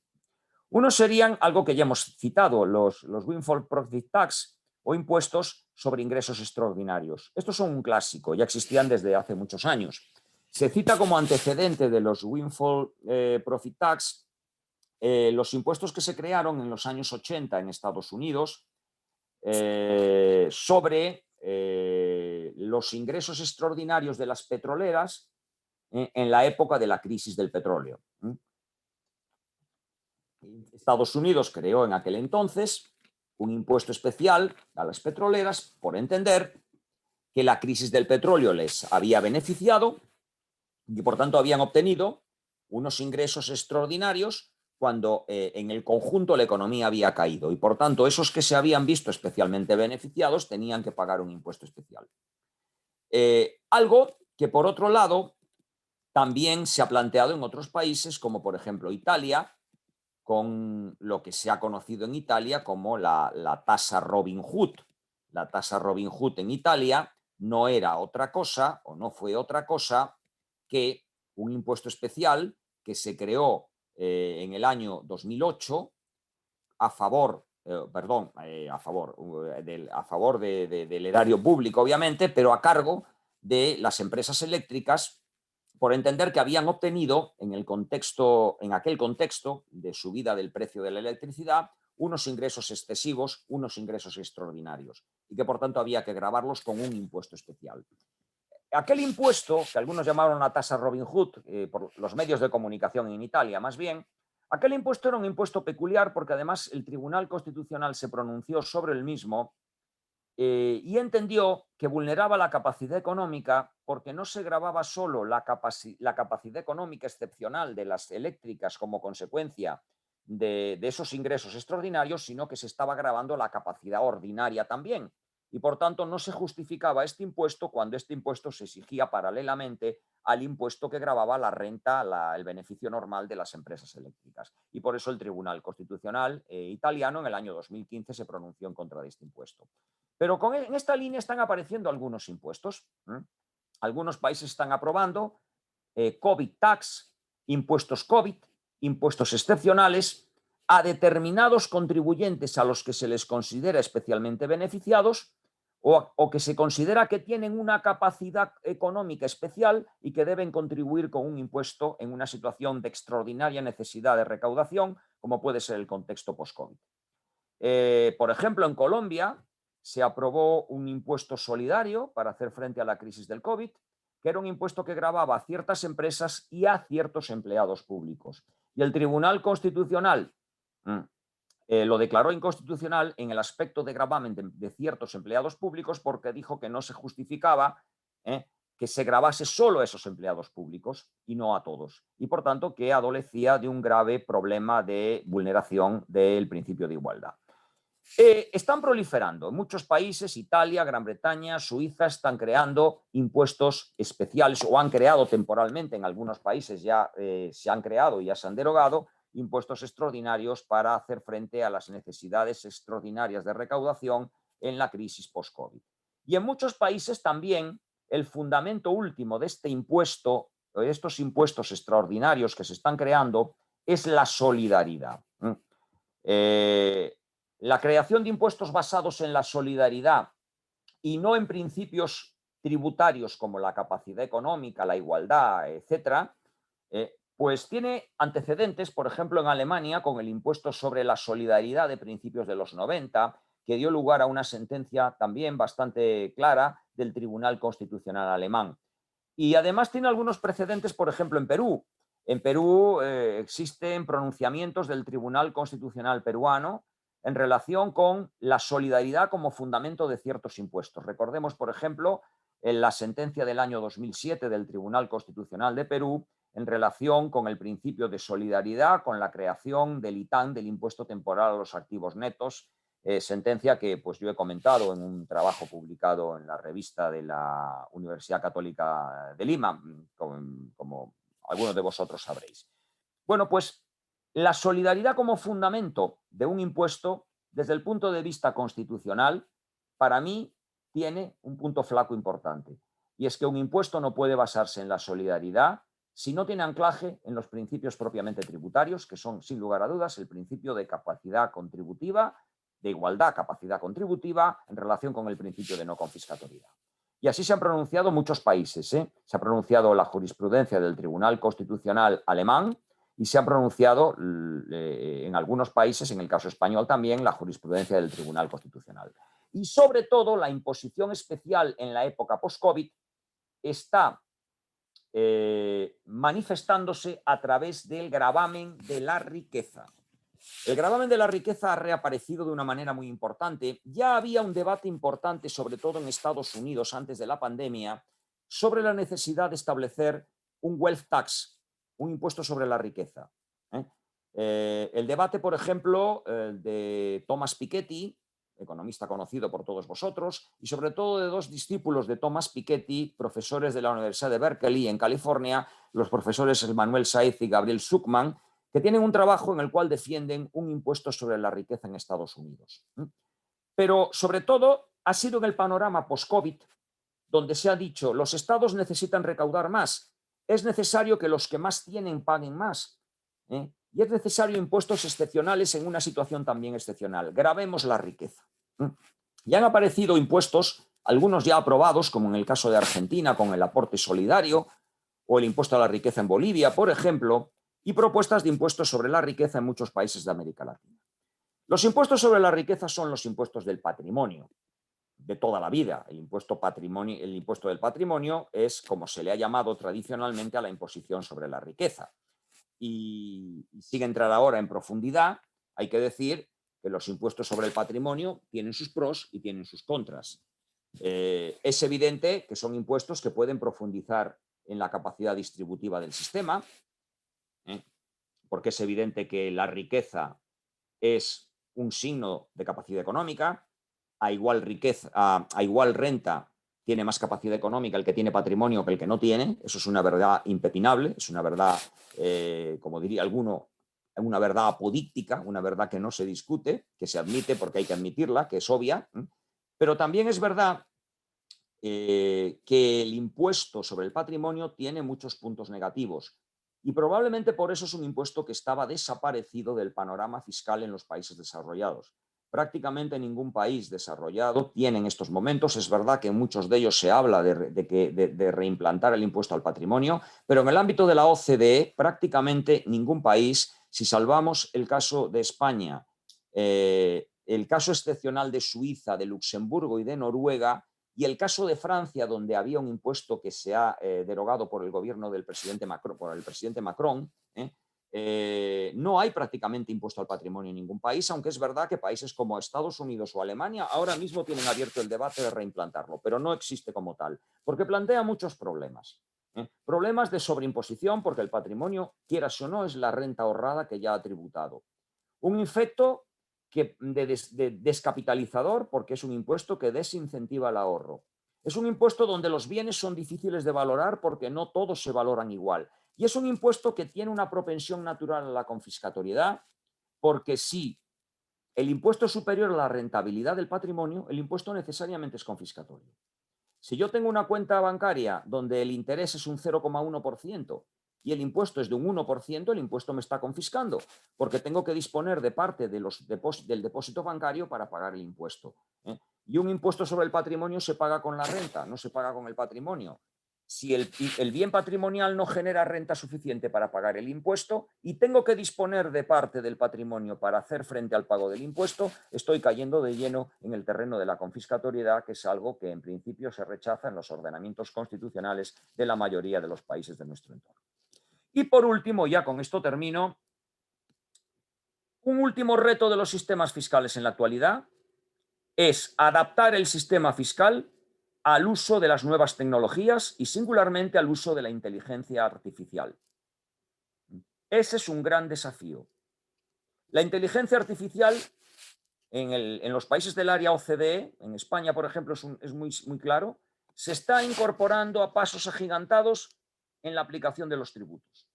Unos serían algo que ya hemos citado, los windfall profit tax o impuestos sobre ingresos extraordinarios. Estos son un clásico, ya existían desde hace muchos años. Se cita como antecedente de los windfall profit tax los impuestos que se crearon en los años 80 en Estados Unidos sobre los ingresos extraordinarios de las petroleras en la época de la crisis del petróleo. Estados Unidos creó en aquel entonces un impuesto especial a las petroleras, por entender que la crisis del petróleo les había beneficiado y por tanto habían obtenido unos ingresos extraordinarios cuando en el conjunto la economía había caído y por tanto esos que se habían visto especialmente beneficiados tenían que pagar un impuesto especial. Algo que por otro lado también se ha planteado en otros países como por ejemplo Italia, con lo que se ha conocido en Italia como la tasa Robin Hood. La tasa Robin Hood en Italia no era otra cosa o no fue otra cosa que un impuesto especial que se creó en el año 2008 a favor, del erario público, obviamente, pero a cargo de las empresas eléctricas por entender que habían obtenido en aquel contexto de subida del precio de la electricidad unos ingresos excesivos, unos ingresos extraordinarios y que por tanto había que gravarlos con un impuesto especial. Aquel impuesto, que algunos llamaron la tasa Robin Hood, por los medios de comunicación en Italia más bien, aquel impuesto era un impuesto peculiar porque además el Tribunal Constitucional se pronunció sobre el mismo y entendió que vulneraba la capacidad económica porque no se gravaba solo la capacidad económica excepcional de las eléctricas como consecuencia de esos ingresos extraordinarios, sino que se estaba gravando la capacidad ordinaria también. Y por tanto no se justificaba este impuesto cuando este impuesto se exigía paralelamente al impuesto que gravaba la renta, el beneficio normal de las empresas eléctricas. Y por eso el Tribunal Constitucional italiano en el año 2015 se pronunció en contra de este impuesto. Pero en esta línea están apareciendo algunos impuestos. Algunos países están aprobando COVID tax, impuestos COVID, impuestos excepcionales a determinados contribuyentes a los que se les considera especialmente beneficiados o que se considera que tienen una capacidad económica especial y que deben contribuir con un impuesto en una situación de extraordinaria necesidad de recaudación, como puede ser el contexto post-COVID. Por ejemplo, en Colombia se aprobó un impuesto solidario para hacer frente a la crisis del COVID, que era un impuesto que gravaba a ciertas empresas y a ciertos empleados públicos. Y el Tribunal Constitucional lo declaró inconstitucional en el aspecto de gravamen de ciertos empleados públicos porque dijo que no se justificaba que se gravase solo a esos empleados públicos y no a todos. Y por tanto que adolecía de un grave problema de vulneración del principio de igualdad. Están proliferando. En muchos países, Italia, Gran Bretaña, Suiza, están creando impuestos especiales o han creado temporalmente, en algunos países ya se han creado y ya se han derogado, impuestos extraordinarios para hacer frente a las necesidades extraordinarias de recaudación en la crisis post-COVID. Y en muchos países también el fundamento último de este impuesto, de estos impuestos extraordinarios que se están creando, es la solidaridad. La creación de impuestos basados en la solidaridad y no en principios tributarios como la capacidad económica, la igualdad, etcétera, pues tiene antecedentes, por ejemplo, en Alemania, con el impuesto sobre la solidaridad de principios de los 90, que dio lugar a una sentencia también bastante clara del Tribunal Constitucional alemán. Y además tiene algunos precedentes, por ejemplo, en Perú. En Perú existen pronunciamientos del Tribunal Constitucional peruano en relación con la solidaridad como fundamento de ciertos impuestos. Recordemos, por ejemplo, en la sentencia del año 2007 del Tribunal Constitucional de Perú en relación con el principio de solidaridad con la creación del ITAN, del impuesto temporal a los activos netos, sentencia que pues, yo he comentado en un trabajo publicado en la revista de la Universidad Católica de Lima, como algunos de vosotros sabréis. Bueno, pues la solidaridad como fundamento de un impuesto, desde el punto de vista constitucional, para mí tiene un punto flaco importante. Y es que un impuesto no puede basarse en la solidaridad si no tiene anclaje en los principios propiamente tributarios, que son, sin lugar a dudas, el principio de capacidad contributiva, de igualdad, capacidad contributiva, en relación con el principio de no confiscatoriedad. Y así se han pronunciado muchos países. Se ha pronunciado la jurisprudencia del Tribunal Constitucional alemán y se ha pronunciado en algunos países, en el caso español también, la jurisprudencia del Tribunal Constitucional. Y sobre todo, la imposición especial en la época post-COVID está manifestándose a través del gravamen de la riqueza. El gravamen de la riqueza ha reaparecido de una manera muy importante. Ya había un debate importante, sobre todo en Estados Unidos antes de la pandemia, sobre la necesidad de establecer un wealth tax, un impuesto sobre la riqueza. El debate, por ejemplo, de Thomas Piketty, economista conocido por todos vosotros, y sobre todo de dos discípulos de Thomas Piketty, profesores de la Universidad de Berkeley en California, los profesores Emmanuel Saez y Gabriel Zucman, que tienen un trabajo en el cual defienden un impuesto sobre la riqueza en Estados Unidos. Pero sobre todo ha sido en el panorama post-COVID donde se ha dicho los estados necesitan recaudar más, es necesario que los que más tienen paguen más, y es necesario impuestos excepcionales en una situación también excepcional. Gravemos la riqueza. Ya han aparecido impuestos, algunos ya aprobados, como en el caso de Argentina con el aporte solidario o el impuesto a la riqueza en Bolivia, por ejemplo, y propuestas de impuestos sobre la riqueza en muchos países de América Latina. Los impuestos sobre la riqueza son los impuestos del patrimonio de toda la vida. El impuesto del patrimonio es como se le ha llamado tradicionalmente a la imposición sobre la riqueza. Y sin entrar ahora en profundidad, hay que decir que los impuestos sobre el patrimonio tienen sus pros y tienen sus contras. Es evidente que son impuestos que pueden profundizar en la capacidad distributiva del sistema, porque es evidente que la riqueza es un signo de capacidad económica. A igual renta tiene más capacidad económica el que tiene patrimonio que el que no tiene. Eso es una verdad impepinable, es una verdad, como diría alguno, una verdad apodíctica, una verdad que no se discute, que se admite porque hay que admitirla, que es obvia. Pero también es verdad que el impuesto sobre el patrimonio tiene muchos puntos negativos. Y probablemente por eso es un impuesto que estaba desaparecido del panorama fiscal en los países desarrollados. Prácticamente ningún país desarrollado tiene en estos momentos, es verdad que en muchos de ellos se habla de reimplantar el impuesto al patrimonio, pero en el ámbito de la OCDE prácticamente ningún país, si salvamos el caso de España, el caso excepcional de Suiza, de Luxemburgo y de Noruega, y el caso de Francia, donde había un impuesto que se ha derogado por el gobierno del presidente Macron, no hay prácticamente impuesto al patrimonio en ningún país, aunque es verdad que países como Estados Unidos o Alemania ahora mismo tienen abierto el debate de reimplantarlo, pero no existe como tal, porque plantea muchos problemas. Problemas de sobreimposición, porque el patrimonio, quieras o no, es la renta ahorrada que ya ha tributado. Un efecto descapitalizador, porque es un impuesto que desincentiva el ahorro. Es un impuesto donde los bienes son difíciles de valorar porque no todos se valoran igual. Y es un impuesto que tiene una propensión natural a la confiscatoriedad, porque si el impuesto es superior a la rentabilidad del patrimonio, el impuesto necesariamente es confiscatorio. Si yo tengo una cuenta bancaria donde el interés es un 0,1%, y el impuesto es de un 1%, el impuesto me está confiscando, porque tengo que disponer de parte del depósito bancario para pagar el impuesto. Y un impuesto sobre el patrimonio se paga con la renta, no se paga con el patrimonio. Si el bien patrimonial no genera renta suficiente para pagar el impuesto y tengo que disponer de parte del patrimonio para hacer frente al pago del impuesto, estoy cayendo de lleno en el terreno de la confiscatoriedad, que es algo que en principio se rechaza en los ordenamientos constitucionales de la mayoría de los países de nuestro entorno. Y por último, ya con esto termino, un último reto de los sistemas fiscales en la actualidad es adaptar el sistema fiscal al uso de las nuevas tecnologías y singularmente al uso de la inteligencia artificial. Ese es un gran desafío. La inteligencia artificial en los países del área OCDE, en España, por ejemplo, es muy claro, se está incorporando a pasos agigantados en la aplicación de los tributos.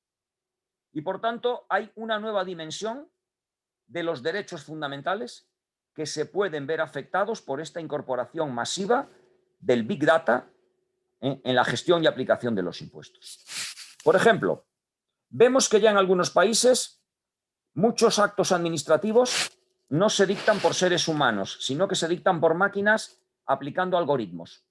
Y por tanto, hay una nueva dimensión de los derechos fundamentales que se pueden ver afectados por esta incorporación masiva del Big Data en la gestión y aplicación de los impuestos. Por ejemplo, vemos que ya en algunos países muchos actos administrativos no se dictan por seres humanos, sino que se dictan por máquinas aplicando algoritmos.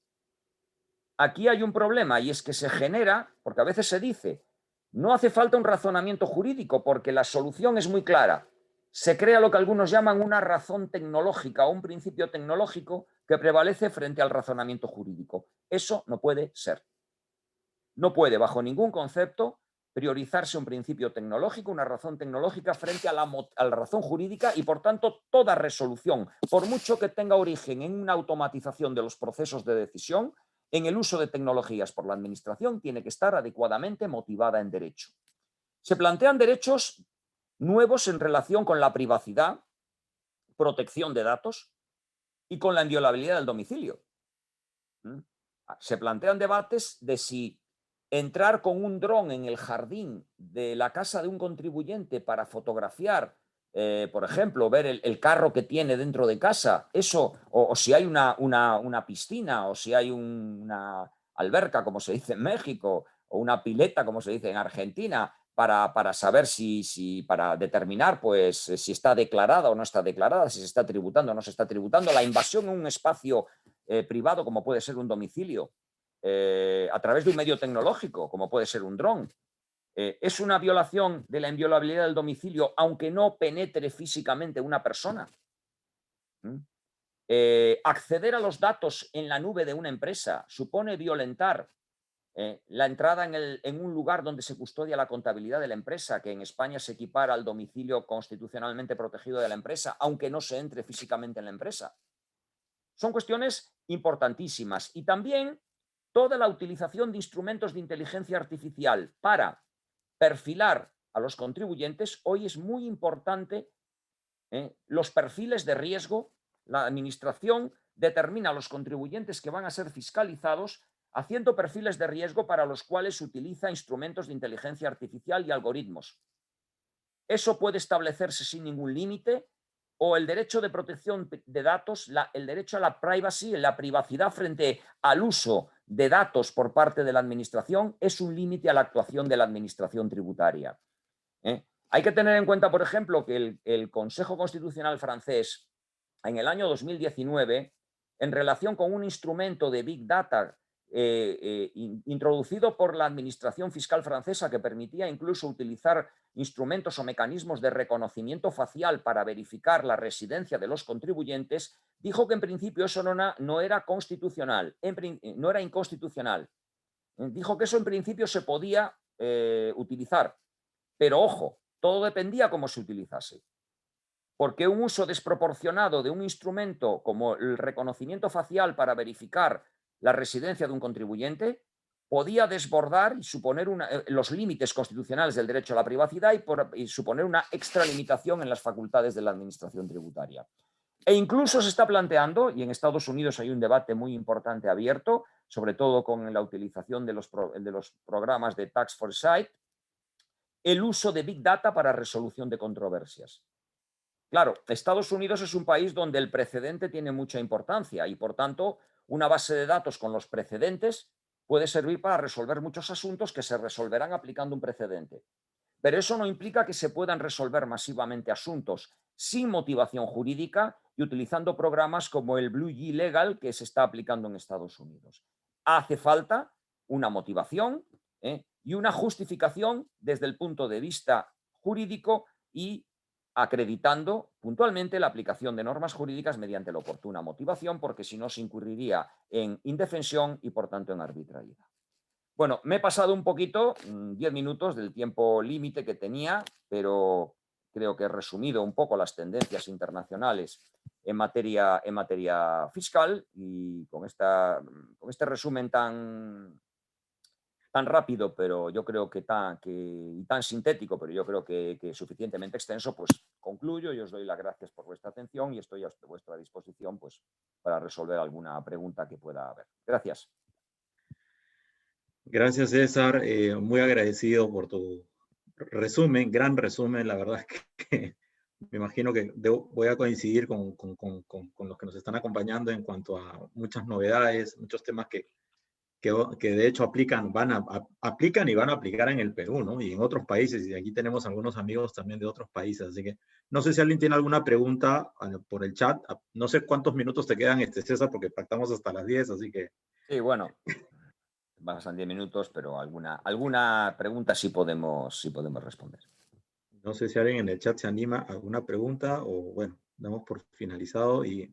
Aquí hay un problema y es que se genera, porque a veces se dice, no hace falta un razonamiento jurídico porque la solución es muy clara. Se crea lo que algunos llaman una razón tecnológica o un principio tecnológico que prevalece frente al razonamiento jurídico. Eso no puede ser. No puede, bajo ningún concepto, priorizarse un principio tecnológico, una razón tecnológica frente a la razón jurídica y, por tanto, toda resolución, por mucho que tenga origen en una automatización de los procesos de decisión, en el uso de tecnologías por la administración, tiene que estar adecuadamente motivada en derecho. Se plantean derechos nuevos en relación con la privacidad, protección de datos y con la inviolabilidad del domicilio. Se plantean debates de si entrar con un dron en el jardín de la casa de un contribuyente para fotografiar, por ejemplo, ver el carro que tiene dentro de casa, eso, o si hay una piscina, o si hay una alberca, como se dice en México, o una pileta, como se dice en Argentina, para saber para determinar pues, si está declarada o no está declarada, si se está tributando o no se está tributando, la invasión en un espacio privado, como puede ser un domicilio, a través de un medio tecnológico, como puede ser un dron. Es una violación de la inviolabilidad del domicilio, aunque no penetre físicamente una persona. Acceder a los datos en la nube de una empresa supone violentar la entrada en un lugar donde se custodia la contabilidad de la empresa, que en España se equipara al domicilio constitucionalmente protegido de la empresa, aunque no se entre físicamente en la empresa. Son cuestiones importantísimas. Y también toda la utilización de instrumentos de inteligencia artificial para perfilar a los contribuyentes. Hoy es muy importante los perfiles de riesgo. La administración determina a los contribuyentes que van a ser fiscalizados haciendo perfiles de riesgo para los cuales utiliza instrumentos de inteligencia artificial y algoritmos. Eso puede establecerse sin ningún límite, o el derecho de protección de datos, el derecho a la privacy, la privacidad frente al uso de datos por parte de la administración, es un límite a la actuación de la administración tributaria. Hay que tener en cuenta, por ejemplo, que el Consejo Constitucional francés, en el año 2019, en relación con un instrumento de Big Data introducido por la administración fiscal francesa, que permitía incluso utilizar instrumentos o mecanismos de reconocimiento facial para verificar la residencia de los contribuyentes, dijo que en principio eso no era constitucional, no era inconstitucional. Dijo que eso en principio se podía utilizar, pero ojo, todo dependía cómo se utilizase. Porque un uso desproporcionado de un instrumento como el reconocimiento facial para verificar la residencia de un contribuyente podía desbordar y suponer los límites constitucionales del derecho a la privacidad y suponer una extralimitación en las facultades de la administración tributaria. E incluso se está planteando, y en Estados Unidos hay un debate muy importante abierto, sobre todo con la utilización de los programas de Tax Foresight, el uso de Big Data para resolución de controversias. Claro, Estados Unidos es un país donde el precedente tiene mucha importancia y, por tanto, una base de datos con los precedentes puede servir para resolver muchos asuntos que se resolverán aplicando un precedente. Pero eso no implica que se puedan resolver masivamente asuntos sin motivación jurídica y utilizando programas como el Blue G Legal que se está aplicando en Estados Unidos. Hace falta una motivación y una justificación desde el punto de vista jurídico y acreditando puntualmente la aplicación de normas jurídicas mediante la oportuna motivación, porque si no se incurriría en indefensión y, por tanto, en arbitrariedad. Bueno, me he pasado un poquito, 10 minutos del tiempo límite que tenía, pero creo que he resumido un poco las tendencias internacionales en materia fiscal, y con este resumen tan rápido, pero yo creo que tan sintético, pero yo creo que suficientemente extenso, pues concluyo y os doy las gracias por vuestra atención y estoy a vuestra disposición pues, para resolver alguna pregunta que pueda haber. Gracias. Gracias, César. Muy agradecido por tu resumen, gran resumen. La verdad es que me imagino que voy a coincidir con los que nos están acompañando en cuanto a muchas novedades, muchos temas que de hecho aplican y van a aplicar en el Perú, ¿no? Y en otros países, y aquí tenemos algunos amigos también de otros países, así que no sé si alguien tiene alguna pregunta por el chat. No sé cuántos minutos te quedan, César, porque pactamos hasta las 10, así que... Sí, bueno, pasan 10 minutos, pero alguna pregunta sí podemos responder. No sé si alguien en el chat se anima a alguna pregunta o, bueno, damos por finalizado y...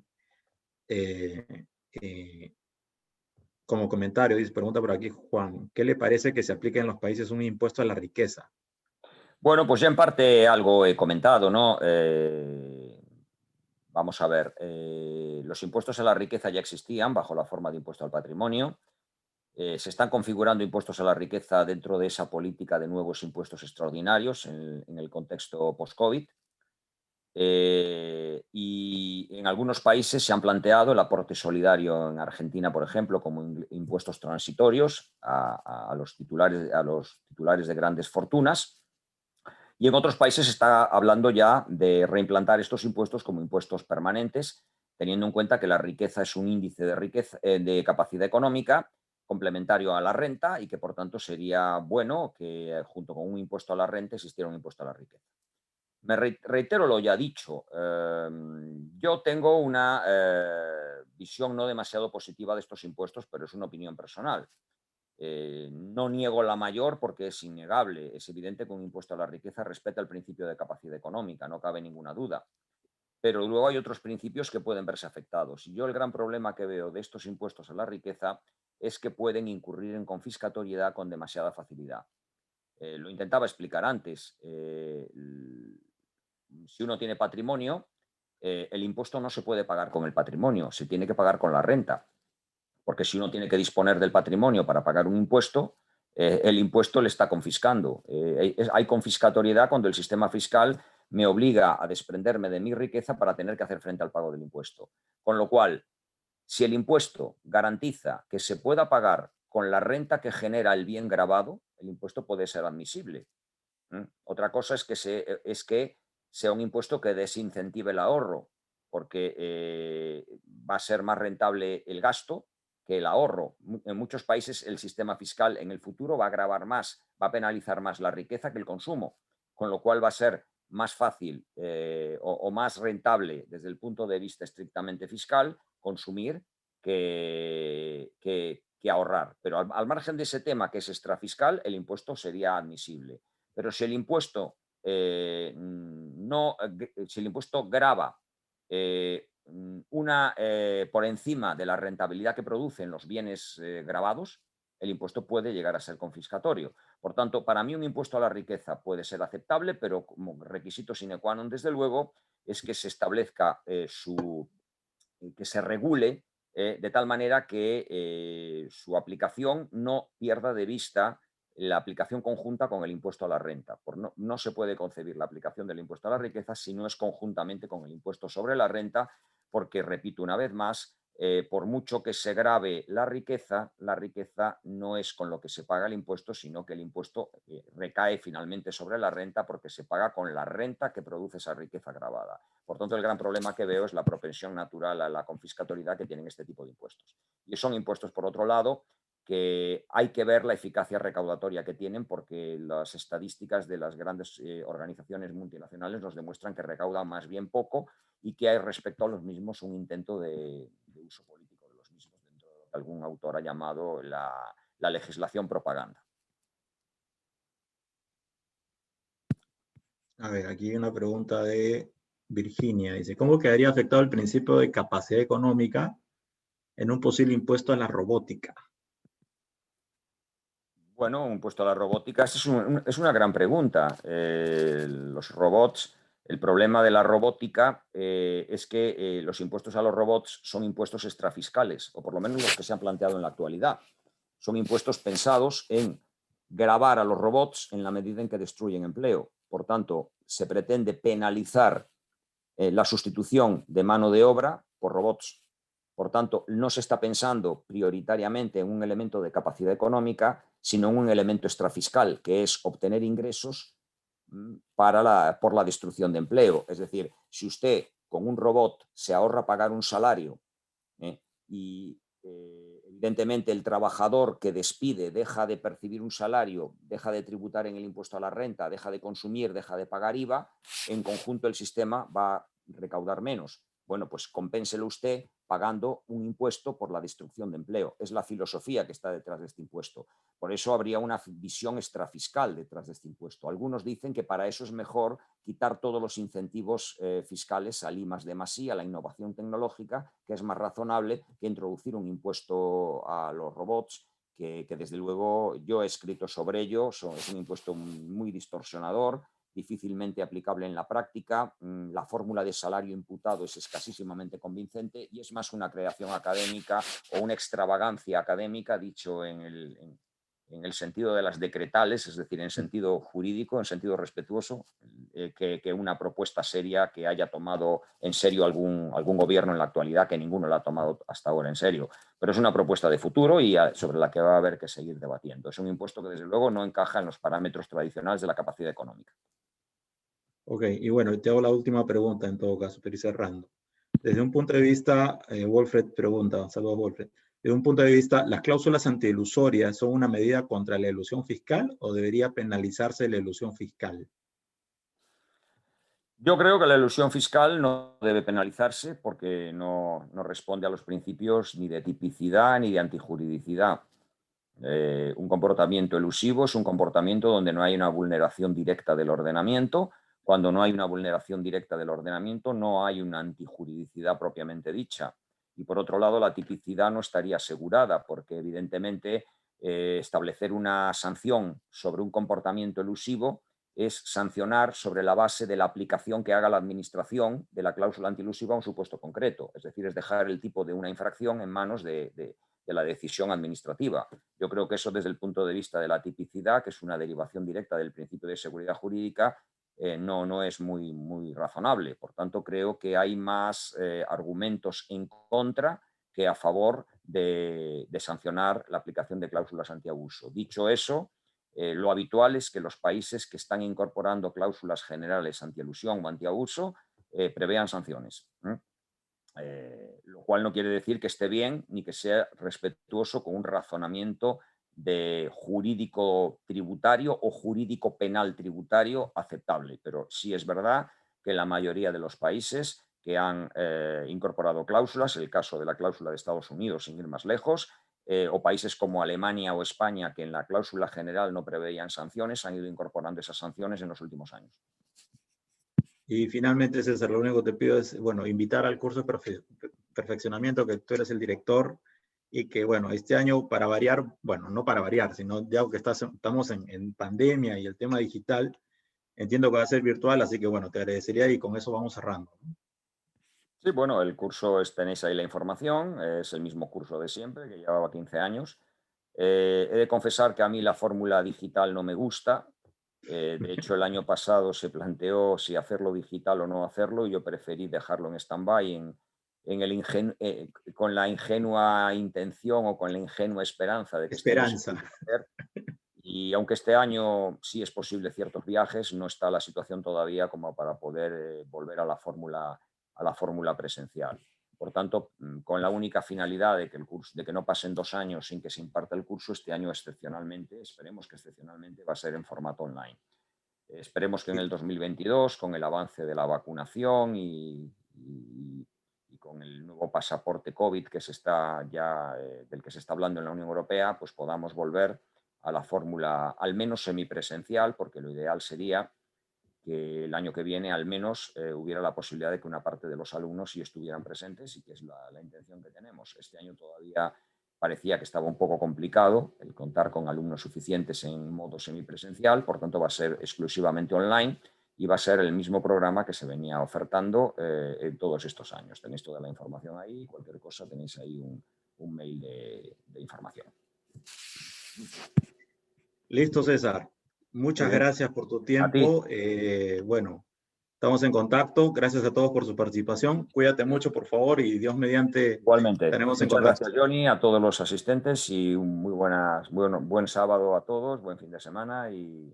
como comentario, dice, pregunta por aquí Juan, ¿qué le parece que se aplique en los países un impuesto a la riqueza? Bueno, pues ya en parte algo he comentado, ¿no? Vamos a ver, los impuestos a la riqueza ya existían bajo la forma de impuesto al patrimonio. Se están configurando impuestos a la riqueza dentro de esa política de nuevos impuestos extraordinarios en el contexto post-COVID. Y en algunos países se han planteado el aporte solidario en Argentina, por ejemplo, como impuestos transitorios a los titulares de grandes fortunas. Y en otros países se está hablando ya de reimplantar estos impuestos como impuestos permanentes, teniendo en cuenta que la riqueza es un índice de, de capacidad económica complementario a la renta y que por tanto sería bueno que junto con un impuesto a la renta existiera un impuesto a la riqueza. Me reitero lo ya dicho. Yo tengo una visión no demasiado positiva de estos impuestos, pero es una opinión personal. No niego la mayor porque es innegable. Es evidente que un impuesto a la riqueza respeta el principio de capacidad económica, no cabe ninguna duda. Pero luego hay otros principios que pueden verse afectados. Y yo el gran problema que veo de estos impuestos a la riqueza es que pueden incurrir en confiscatoriedad con demasiada facilidad. Lo intentaba explicar antes. Si uno tiene patrimonio, el impuesto no se puede pagar con el patrimonio, se tiene que pagar con la renta. Porque si uno tiene que disponer del patrimonio para pagar un impuesto, el impuesto le está confiscando. Hay confiscatoriedad cuando el sistema fiscal me obliga a desprenderme de mi riqueza para tener que hacer frente al pago del impuesto. Con lo cual, si el impuesto garantiza que se pueda pagar con la renta que genera el bien gravado, el impuesto puede ser admisible. Otra cosa es que sea un impuesto que desincentive el ahorro, porque va a ser más rentable el gasto que el ahorro. En muchos países el sistema fiscal en el futuro va a gravar más, va a penalizar más la riqueza que el consumo, con lo cual va a ser más fácil o más rentable desde el punto de vista estrictamente fiscal consumir que ahorrar. Pero al margen de ese tema que es extrafiscal, el impuesto sería admisible. Pero si el impuesto si el impuesto grava por encima de la rentabilidad que producen los bienes gravados, el impuesto puede llegar a ser confiscatorio. Por tanto, para mí un impuesto a la riqueza puede ser aceptable, pero como requisito sine qua non, desde luego, es que se establezca que se regule de tal manera que su aplicación no pierda de vista la aplicación conjunta con el impuesto a la renta. No se puede concebir la aplicación del impuesto a la riqueza si no es conjuntamente con el impuesto sobre la renta, porque, repito una vez más, por mucho que se grave la riqueza no es con lo que se paga el impuesto, sino que el impuesto recae finalmente sobre la renta porque se paga con la renta que produce esa riqueza gravada. Por tanto, el gran problema que veo es la propensión natural a la confiscatoriedad que tienen este tipo de impuestos. Y son impuestos, por otro lado, que hay que ver la eficacia recaudatoria que tienen, porque las estadísticas de las grandes organizaciones multinacionales nos demuestran que recaudan más bien poco y que hay respecto a los mismos un intento de uso político de los mismos dentro de lo que algún autor ha llamado la legislación propaganda. A ver, aquí hay una pregunta de Virginia. Dice, ¿cómo quedaría afectado el principio de capacidad económica en un posible impuesto a la robótica? Bueno, un impuesto a la robótica es una gran pregunta. Los robots, el problema de la robótica es que los impuestos a los robots son impuestos extrafiscales, o por lo menos los que se han planteado en la actualidad. Son impuestos pensados en gravar a los robots en la medida en que destruyen empleo. Por tanto, se pretende penalizar la sustitución de mano de obra por robots. Por tanto, no se está pensando prioritariamente en un elemento de capacidad económica, sino en un elemento extrafiscal, que es obtener ingresos por la destrucción de empleo. Es decir, si usted con un robot se ahorra pagar un salario y evidentemente el trabajador que despide deja de percibir un salario, deja de tributar en el impuesto a la renta, deja de consumir, deja de pagar IVA, en conjunto el sistema va a recaudar menos. Bueno, pues compénselo usted pagando un impuesto por la destrucción de empleo. Es la filosofía que está detrás de este impuesto. Por eso habría una visión extrafiscal detrás de este impuesto. Algunos dicen que para eso es mejor quitar todos los incentivos fiscales al I+D+I, a la innovación tecnológica, que es más razonable que introducir un impuesto a los robots, que desde luego yo he escrito sobre ello. Es un impuesto muy distorsionador, difícilmente aplicable en la práctica. La fórmula de salario imputado es escasísimamente convincente y es más una creación académica o una extravagancia académica, dicho en el sentido de las decretales, es decir, en sentido jurídico, en sentido respetuoso, que una propuesta seria que haya tomado en serio algún gobierno en la actualidad, que ninguno la ha tomado hasta ahora en serio. Pero es una propuesta de futuro y sobre la que va a haber que seguir debatiendo. Es un impuesto que desde luego no encaja en los parámetros tradicionales de la capacidad económica. Ok, y bueno, te hago la última pregunta en todo caso, para ir cerrando. Desde un punto de vista, Wolfred pregunta, saludos Wolfred, desde un punto de vista, ¿las cláusulas antielusorias son una medida contra la elusión fiscal o debería penalizarse la elusión fiscal? Yo creo que la elusión fiscal no debe penalizarse porque no responde a los principios ni de tipicidad ni de antijuridicidad. Un comportamiento elusivo es un comportamiento donde no hay una vulneración directa del ordenamiento. Cuando no hay una vulneración directa del ordenamiento, no hay una antijuridicidad propiamente dicha. Y por otro lado, la tipicidad no estaría asegurada porque evidentemente establecer una sanción sobre un comportamiento elusivo es sancionar sobre la base de la aplicación que haga la administración de la cláusula antielusiva a un supuesto concreto. Es decir, es dejar el tipo de una infracción en manos de la decisión administrativa. Yo creo que eso desde el punto de vista de la tipicidad, que es una derivación directa del principio de seguridad jurídica, no es muy razonable. Por tanto, creo que hay más argumentos en contra que a favor de sancionar la aplicación de cláusulas antiabuso. Dicho eso, lo habitual es que los países que están incorporando cláusulas generales antielusión o antiabuso prevean sanciones. Lo cual no quiere decir que esté bien ni que sea respetuoso con un razonamiento de jurídico tributario o jurídico penal tributario aceptable. Pero sí es verdad que la mayoría de los países que han incorporado cláusulas, el caso de la cláusula de Estados Unidos, sin ir más lejos, o países como Alemania o España, que en la cláusula general no preveían sanciones, han ido incorporando esas sanciones en los últimos años. Y finalmente, César, lo único que te pido es, bueno, invitar al curso de perfeccionamiento, que tú eres el director, y que, bueno, este año para variar, bueno, no para variar, sino ya que estamos en pandemia y el tema digital, entiendo que va a ser virtual, así que, bueno, te agradecería y con eso vamos cerrando, ¿no? Sí, bueno, el curso tenéis ahí la información, es el mismo curso de siempre, que llevaba 15 años. He de confesar que a mí la fórmula digital no me gusta. De hecho, el año pasado se planteó si hacerlo digital o no hacerlo y yo preferí dejarlo en stand-by con la ingenua intención o con la ingenua esperanza de que este año se Esperanza. pudiera hacer. Y aunque este año sí es posible ciertos viajes, no está la situación todavía como para poder volver a la fórmula presencial. Por tanto, con la única finalidad de que no pasen 2 años sin que se imparta el curso, este año excepcionalmente, esperemos que excepcionalmente, va a ser en formato online. Esperemos que en el 2022, con el avance de la vacunación y con el nuevo pasaporte COVID del que se está hablando en la Unión Europea, pues podamos volver a la fórmula al menos semipresencial, porque lo ideal sería que el año que viene al menos hubiera la posibilidad de que una parte de los alumnos sí estuvieran presentes y que es la intención que tenemos. Este año todavía parecía que estaba un poco complicado el contar con alumnos suficientes en modo semipresencial, por tanto va a ser exclusivamente online y va a ser el mismo programa que se venía ofertando en todos estos años. Tenéis toda la información ahí, cualquier cosa tenéis ahí un mail de información. Listo, César. Muchas gracias por tu tiempo. Bueno, estamos en contacto. Gracias a todos por su participación. Cuídate mucho, por favor, y Dios mediante Igualmente. estaremos en Muchas contacto. gracias, Johnny, a todos los asistentes y un buen sábado a todos, buen fin de semana y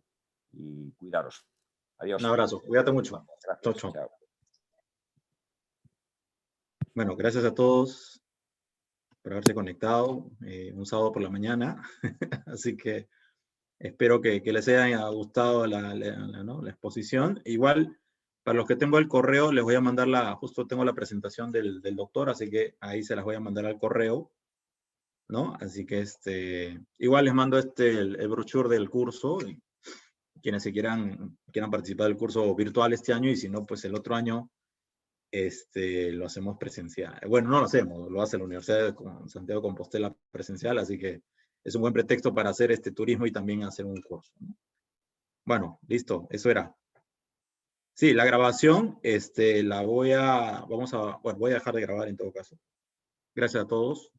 cuidaros. Adiós. Un abrazo. Cuídate mucho. Chau, Gracias. chau. Chao. Bueno, gracias a todos por haberse conectado un sábado por la mañana. Así que espero que les haya gustado la exposición. Igual, Para los que tengo el correo, les voy a mandar justo tengo la presentación del doctor, así que ahí se las voy a mandar al correo, ¿no? Así que igual les mando el brochure del curso, y quienes quieran participar del curso virtual este año, y si no, pues el otro año lo hacemos presencial. Bueno, no lo hacemos, lo hace la Universidad de Santiago de Compostela presencial, así que es un buen pretexto para hacer turismo y también hacer un curso, ¿no? Bueno, listo, eso era. Sí, la grabación, voy a dejar de grabar en todo caso. Gracias a todos.